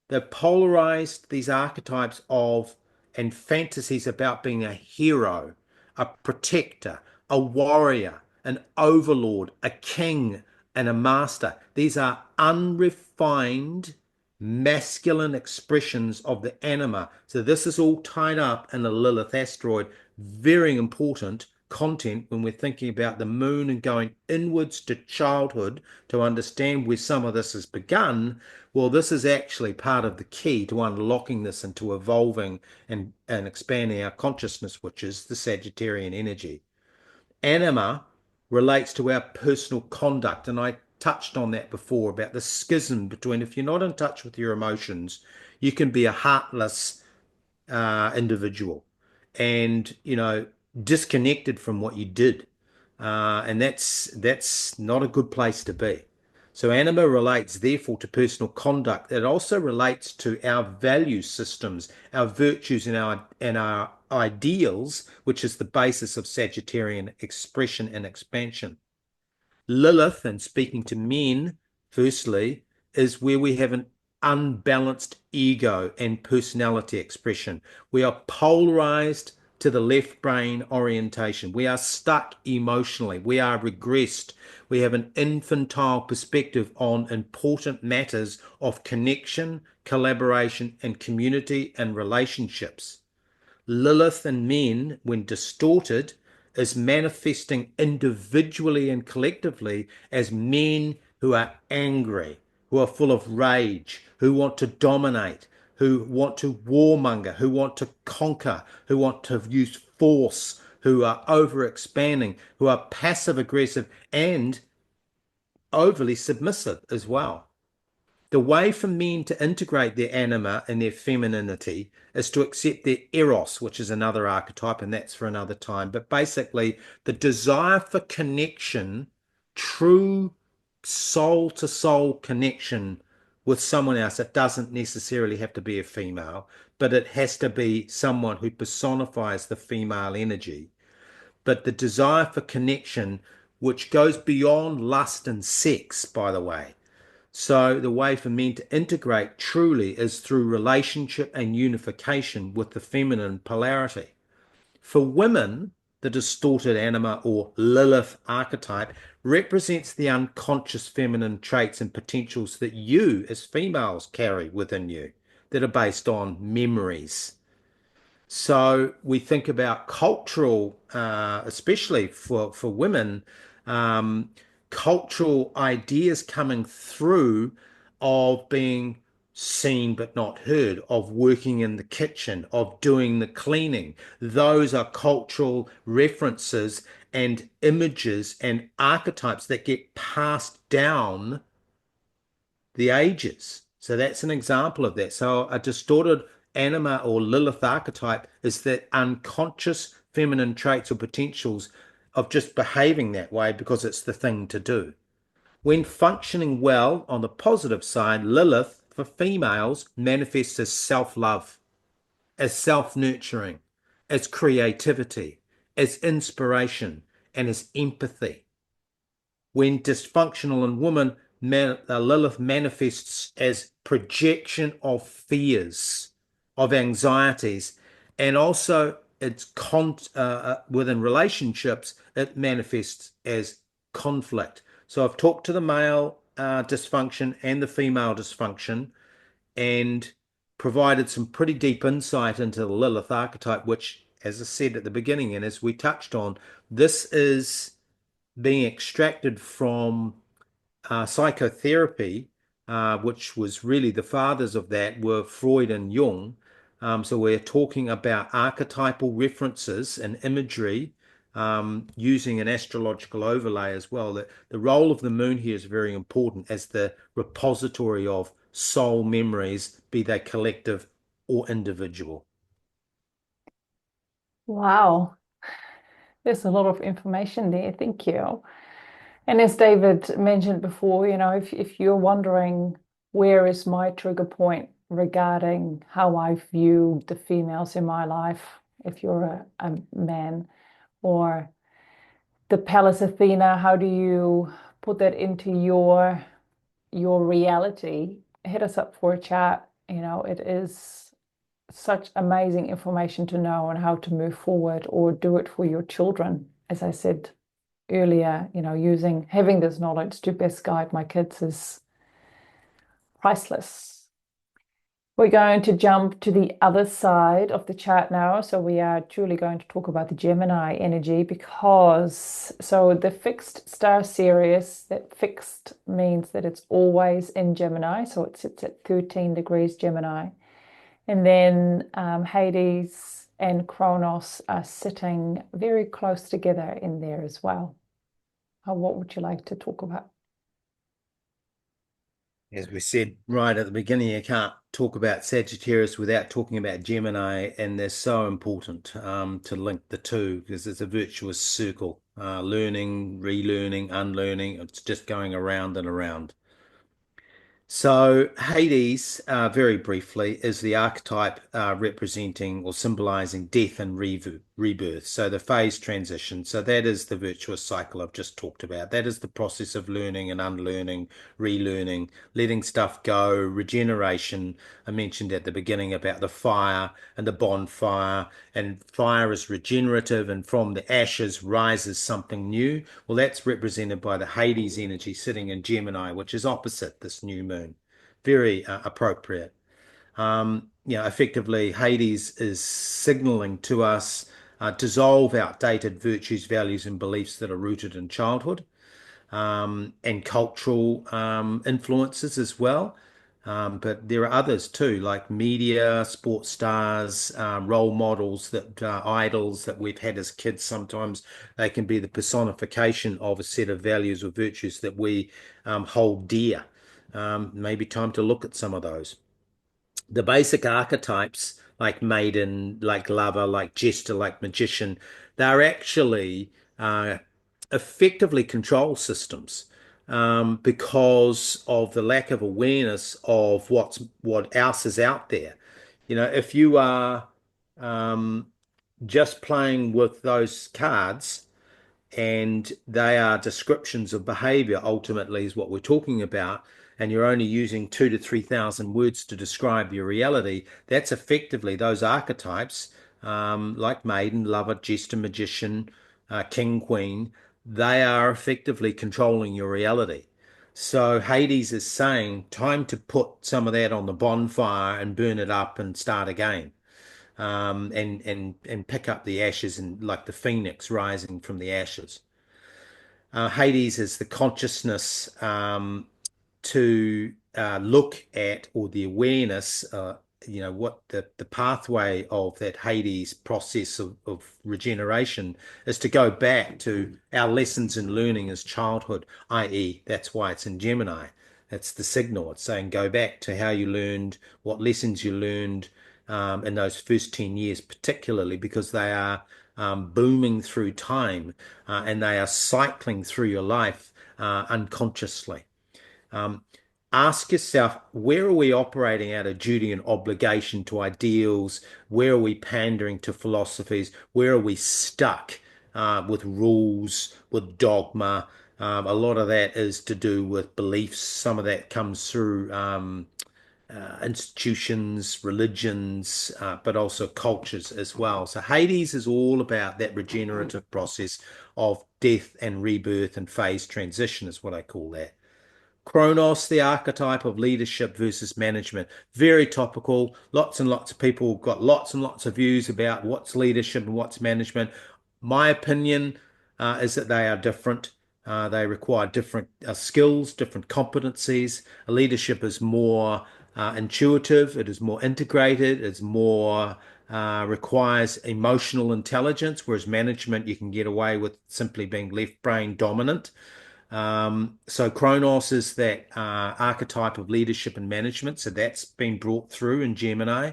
They've polarized these archetypes of and fantasies about being a hero, a protector, a warrior, an overlord, a king, and a master. These are unrefined masculine expressions of the anima. So this is all tied up in a Lilith asteroid. Very important content when we're thinking about the moon and going inwards to childhood to understand where some of this has begun. Well, this is actually part of the key to unlocking this and to evolving and expanding our consciousness, which is the Sagittarian energy. Anima relates to our personal conduct, and I touched on that before about the schism between, if you're not in touch with your emotions, you can be a heartless individual and disconnected from what you did, and that's not a good place to be. So anima relates therefore to personal conduct. It also relates to our value systems, our virtues, and our ideals, which is the basis of Sagittarian expression and expansion. Lilith, and speaking to men, firstly, is where we have an unbalanced ego and personality expression. We are polarized to the left brain orientation. We are stuck emotionally. We are regressed. We have an infantile perspective on important matters of connection, collaboration, and community and relationships. Lilith in men, when distorted, is manifesting individually and collectively as men who are angry, who are full of rage, who want to dominate, who want to warmonger, who want to conquer, who want to use force, who are over expanding, who are passive aggressive and overly submissive as well. The way for men to integrate their anima and their femininity is to accept their eros, which is another archetype, and that's for another time. But basically, the desire for connection, true soul-to-soul connection with someone else. It doesn't necessarily have to be a female, but it has to be someone who personifies the female energy. But the desire for connection, which goes beyond lust and sex, by the way. So the way for men to integrate truly is through relationship and unification with the feminine polarity. For women, the distorted anima or Lilith archetype represents the unconscious feminine traits and potentials that you as females carry within you that are based on memories. So we think about cultural, especially for women, cultural ideas coming through of being seen but not heard, of working in the kitchen, of doing the cleaning. Those are cultural references and images and archetypes that get passed down the ages. So that's an example of that. So a distorted anima or Lilith archetype is that unconscious feminine traits or potentials of just behaving that way because it's the thing to do. When functioning well on the positive side, Lilith for females manifests as self-love, as self-nurturing, as creativity, as inspiration, and as empathy. When dysfunctional in women, Lilith manifests as projection of fears, of anxieties, and also within relationships, it manifests as conflict. So I've talked to the male dysfunction and the female dysfunction and provided some pretty deep insight into the Lilith archetype, which, as I said at the beginning, and as we touched on, this is being extracted from psychotherapy, which was really the fathers of that were Freud and Jung. So we're talking about archetypal references and imagery using an astrological overlay as well. The role of the moon here is very important as the repository of soul memories, be they collective or individual. Wow, there's a lot of information there. Thank you. And as David mentioned before, if you're wondering where is my trigger point regarding how I view the females in my life, if you're a man, or the Pallas Athena, how do you put that into your reality? Hit us up for a chat. It is such amazing information to know on how to move forward or do it for your children. As I said earlier, having this knowledge to best guide my kids is priceless. We're going to jump to the other side of the chart now. So we are truly going to talk about the Gemini energy so the fixed star Sirius, that fixed means that it's always in Gemini. So it sits at 13 degrees Gemini. And then Hades and Kronos are sitting very close together in there as well. What would you like to talk about? As we said right at the beginning, you can't talk about Sagittarius without talking about Gemini, and they're so important to link the two because it's a virtuous circle. Learning, relearning, unlearning, it's just going around and around. So Hades, very briefly, is the archetype representing or symbolizing death and rebirth. So the phase transition. So that is the virtuous cycle I've just talked about. That is the process of learning and unlearning, relearning, letting stuff go, regeneration. I mentioned at the beginning about the fire and the bonfire, and fire is regenerative, and from the ashes rises something new. Well, that's represented by the Hades energy sitting in Gemini, which is opposite this new moon. Very appropriate. Effectively, Hades is signaling to us dissolve outdated virtues, values, and beliefs that are rooted in childhood and cultural influences as well. But there are others too, like media, sports stars, role models, idols that we've had as kids. Sometimes they can be the personification of a set of values or virtues that we hold dear. Maybe time to look at some of those. The basic archetypes, like maiden, like lover, like jester, like magician, they're actually effectively control systems because of the lack of awareness of what else is out there. If you are just playing with those cards and they are descriptions of behavior, ultimately is what we're talking about, and you're only using 2,000 to 3,000 words to describe your reality, that's effectively those archetypes, like maiden, lover, jester, magician, king, queen, they are effectively controlling your reality. So Hades is saying, time to put some of that on the bonfire and burn it up and start again. And pick up the ashes, and like the phoenix rising from the ashes. Hades is the consciousness to look at, or the awareness, what the pathway of that Hades process of regeneration is, to go back to our lessons in learning as childhood, i.e., that's why it's in Gemini. That's the signal. It's saying go back to how you learned, what lessons you learned in those first 10 years, particularly because they are booming through time and they are cycling through your life unconsciously. Ask yourself, where are we operating out of duty and obligation to ideals? Where are we pandering to philosophies? Where are we stuck with rules, with dogma? A lot of that is to do with beliefs. Some of that comes through institutions, religions, but also cultures as well. So Hades is all about that regenerative process of death and rebirth and phase transition, is what I call that. Kronos, the archetype of leadership versus management. Very topical. Lots and lots of people got lots and lots of views about what's leadership and what's management. My opinion is that they are different. They require different skills, different competencies. Leadership is more intuitive, it is more integrated, it's more requires emotional intelligence, whereas management you can get away with simply being left brain dominant. So Kronos is that archetype of leadership and management. So that's been brought through in Gemini.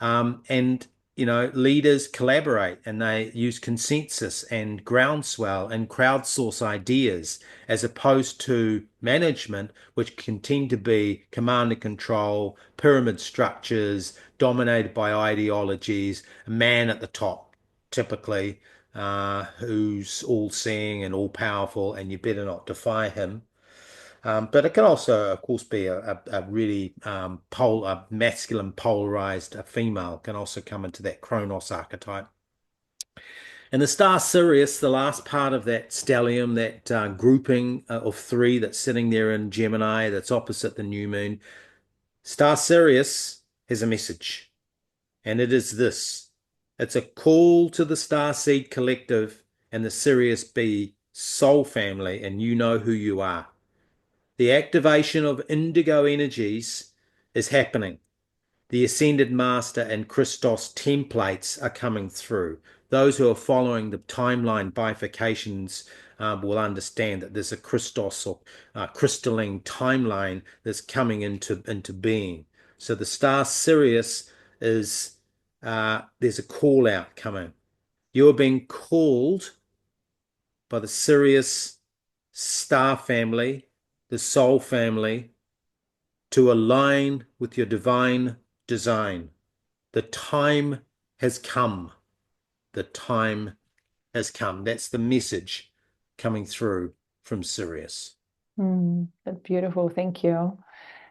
And leaders collaborate and they use consensus and groundswell and crowdsource ideas as opposed to management, which can tend to be command and control, pyramid structures dominated by ideologies, a man at the top, typically, who's all seeing and all powerful, and you better not defy him. But it can also, of course, be a really a masculine polarized female can also come into that Kronos archetype. And the star Sirius, the last part of that stellium, that grouping of three that's sitting there in Gemini, that's opposite the new moon. Star Sirius has a message, and it is this. It's a call to the Starseed Collective and the Sirius B soul family, and you know who you are. The activation of indigo energies is happening. The Ascended Master and Christos templates are coming through. Those who are following the timeline bifurcations will understand that there's a Christos or crystalline timeline that's coming into being. So the star Sirius is there's a call out coming. You are being called by the Sirius star family, the soul family, to align with your divine design. The time has come. The time has come. That's the message coming through from Sirius. That's beautiful. Thank you.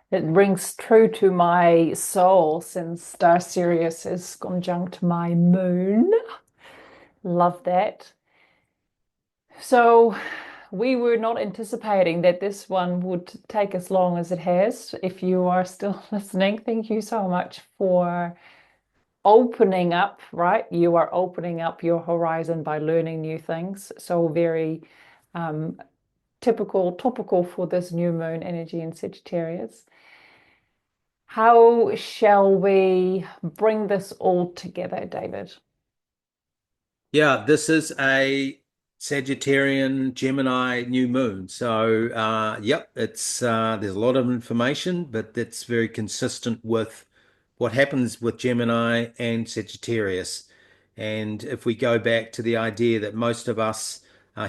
It rings true to my soul since Star Sirius is conjunct my moon. Love that. So we were not anticipating that this one would take as long as it has. If you are still listening, thank you so much for opening up, right? You are opening up your horizon by learning new things. So very topical for this new moon energy in Sagittarius. How shall we bring this all together, David? Yeah, this is a Sagittarian Gemini new moon. So, yep, it's there's a lot of information, but that's very consistent with what happens with Gemini and Sagittarius. And if we go back to the idea that most of us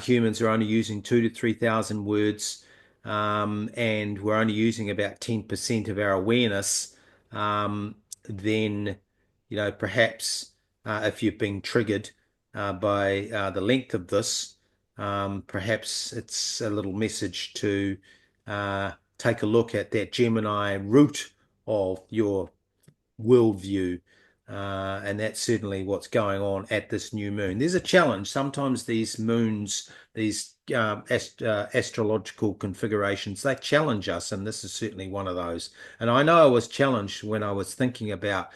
humans are only using 2 to 3,000 words, and we're only using about 10% of our awareness, then perhaps if you've been triggered by the length of this, perhaps it's a little message to take a look at that Gemini root of your worldview. And that's certainly what's going on at this new moon. There's a challenge. Sometimes these moons, these astrological configurations, they challenge us, and this is certainly one of those. And I know I was challenged when I was thinking about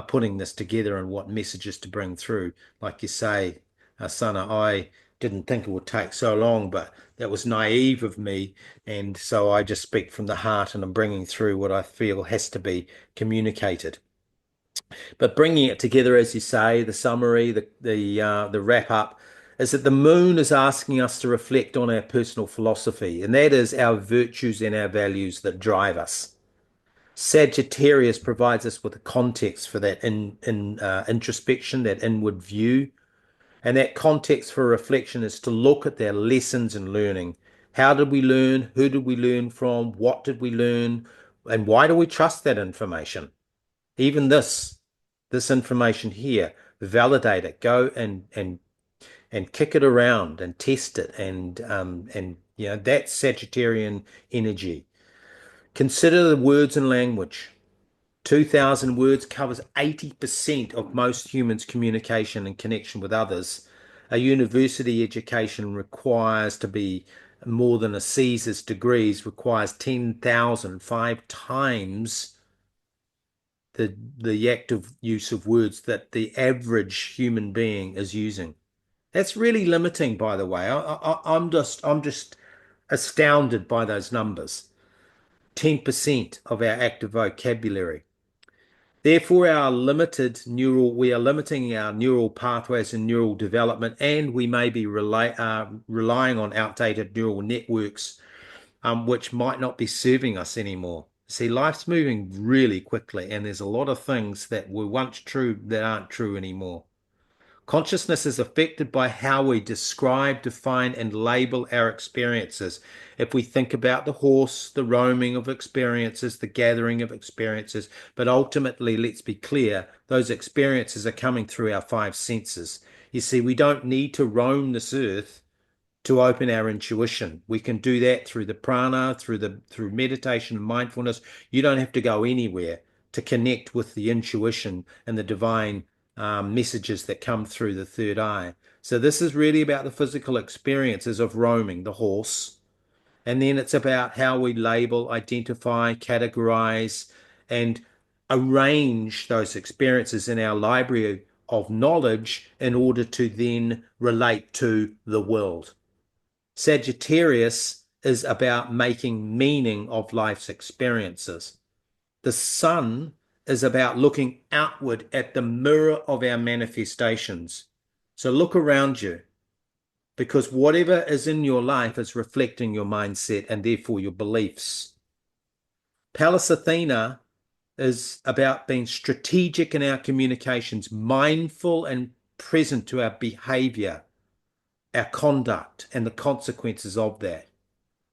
putting this together and what messages to bring through. Like you say, Sana, I didn't think it would take so long, but that was naive of me. And so I just speak from the heart and I'm bringing through what I feel has to be communicated. But bringing it together, as you say, the summary, the wrap up, is that the moon is asking us to reflect on our personal philosophy, and that is our virtues and our values that drive us. Sagittarius provides us with a context for that introspection, that inward view, and that context for reflection is to look at their lessons and learning. How did we learn? Who did we learn from? What did we learn? And why do we trust that information? Even this information here, validate it, go and kick it around and test it and That's Sagittarian energy. Consider the words and language. 2,000 words covers 80% of most humans' communication and connection with others. A university education requires to be more than a Caesar's degrees, requires 10,000, 5 times the active use of words that the average human being is using. That's really limiting, by the way. I'm just astounded by those numbers. 10% of our active vocabulary. Therefore, we are limiting our neural pathways and neural development, and we may be relying on outdated neural networks, which might not be serving us anymore. See, life's moving really quickly, and there's a lot of things that were once true that aren't true anymore. Consciousness is affected by how we describe, define, and label our experiences. If we think about the horse, the roaming of experiences, the gathering of experiences, but ultimately, let's be clear, those experiences are coming through our five senses. You see, we don't need to roam this earth to open our intuition. We can do that through the prana, through meditation and mindfulness. You don't have to go anywhere to connect with the intuition and the divine messages that come through the third eye. So this is really about the physical experiences of roaming the horse. And then it's about how we label, identify, categorize, and arrange those experiences in our library of knowledge in order to then relate to the world. Sagittarius is about making meaning of life's experiences. The sun is about looking outward at the mirror of our manifestations. So look around you, because whatever is in your life is reflecting your mindset and therefore your beliefs. Pallas Athena is about being strategic in our communications, mindful and present to our behavior, our conduct, and the consequences of that.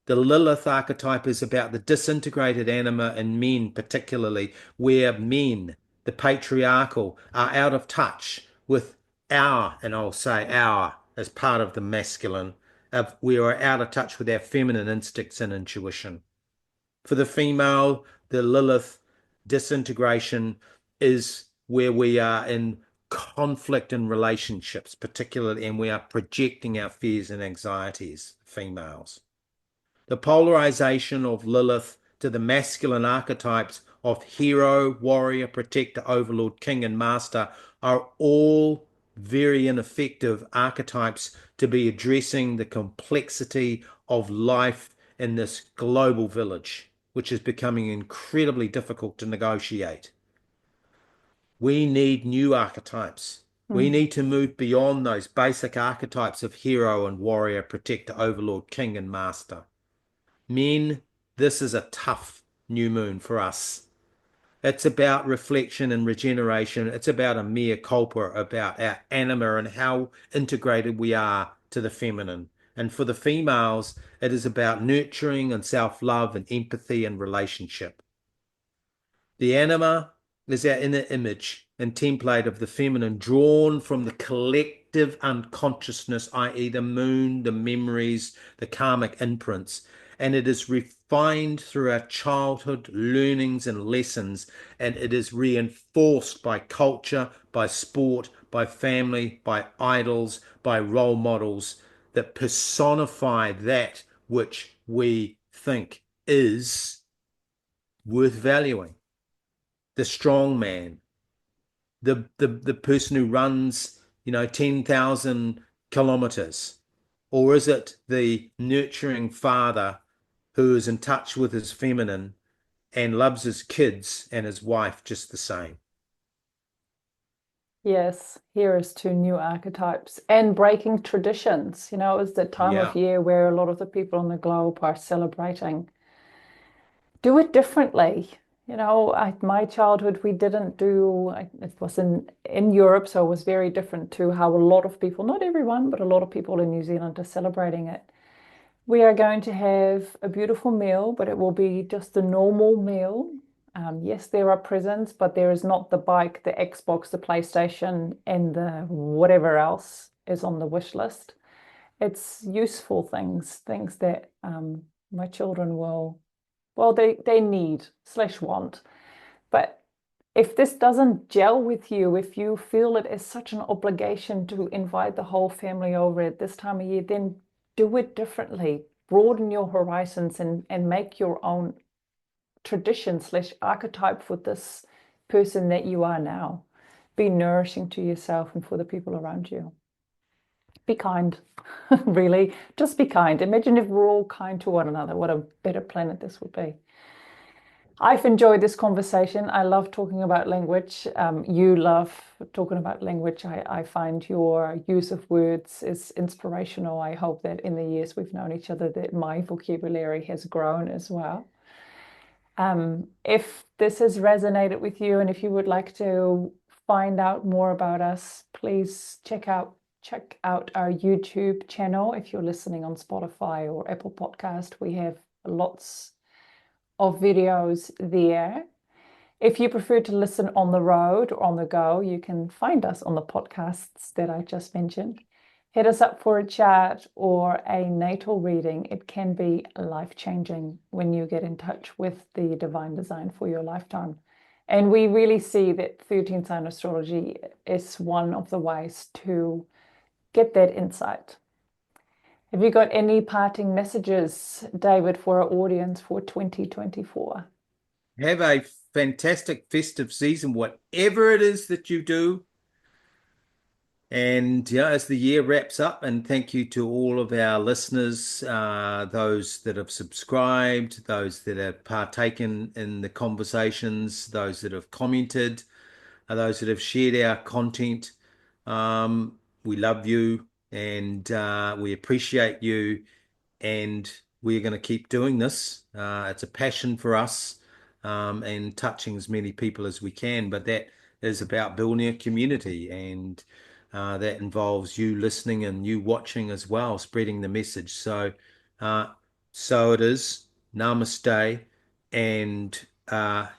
The Lilith archetype is about the disintegrated anima in men, particularly where men, the patriarchal, are out of touch with and I'll say our as part of the masculine, we are out of touch with our feminine instincts and intuition. For the female, the Lilith disintegration is where we are in conflict in relationships, particularly, and we are projecting our fears and anxieties, females. The polarization of Lilith to the masculine archetypes of hero, warrior, protector, overlord, king, and master are all very ineffective archetypes to be addressing the complexity of life in this global village, which is becoming incredibly difficult to negotiate. We need new archetypes. We need to move beyond those basic archetypes of hero and warrior, protector, overlord, king, and master. Men, this is a tough new moon for us. It's about reflection and regeneration. It's about a mea culpa, about our anima and how integrated we are to the feminine. And for the females, it is about nurturing and self-love and empathy and relationship. The anima is our inner image and template of the feminine, drawn from the collective unconsciousness, i.e., the moon, the memories, the karmic imprints. And it is refined through our childhood learnings and lessons, and it is reinforced by culture, by sport, by family, by idols, by role models that personify that which we think is worth valuing. The strong man, the person who runs, 10,000 kilometers, or is it the nurturing father who is in touch with his feminine and loves his kids and his wife just the same? Yes, here is two new archetypes and breaking traditions. It's the time of year where a lot of the people on the globe are celebrating. Do it differently. My childhood, we didn't do, it was in Europe, so it was very different to how a lot of people, not everyone, but a lot of people in New Zealand are celebrating it. We are going to have a beautiful meal, but it will be just a normal meal. Yes, there are presents, but there is not the bike, the Xbox, the PlayStation, and the whatever else is on the wish list. It's useful things that my children will, well, they need slash want. But if this doesn't gel with you, if you feel it is such an obligation to invite the whole family over at this time of year, then do it differently. Broaden your horizons and make your own tradition slash archetype for this person that you are now. Be nourishing to yourself and for the people around you. Be kind, really. Just be kind. Imagine if we're all kind to one another. What a better planet this would be. I've enjoyed this conversation. I love talking about language. You love talking about language. I find your use of words is inspirational. I hope that in the years we've known each other, that my vocabulary has grown as well. If this has resonated with you and if you would like to find out more about us, please check out our YouTube channel. If you're listening on Spotify or Apple Podcast, we have lots of videos there. If you prefer to listen on the road or on the go, you can find us on the podcasts that I just mentioned. Hit us up for a chat or a natal reading. It can be life-changing when you get in touch with the divine design for your lifetime. And we really see that 13th sign astrology is one of the ways to get that insight. Have you got any parting messages, David, for our audience for 2024? Have a fantastic festive season, whatever it is that you do. And yeah, as the year wraps up, and thank you to all of our listeners, those that have subscribed, those that have partaken in the conversations, those that have commented, those that have shared our content. We love you and we appreciate you, and we're going to keep doing this. It's a passion for us, and touching as many people as we can, but that is about building a community, and that involves you listening and you watching as well, spreading the message. So it is. Namaste, and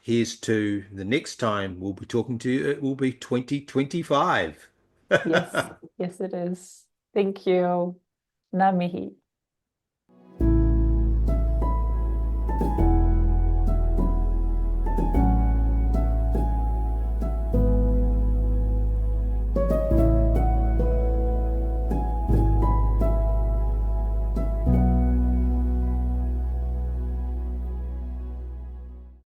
here's to the next time we'll be talking to you. It will be 2025. Yes, yes, it is. Thank you. Namihi.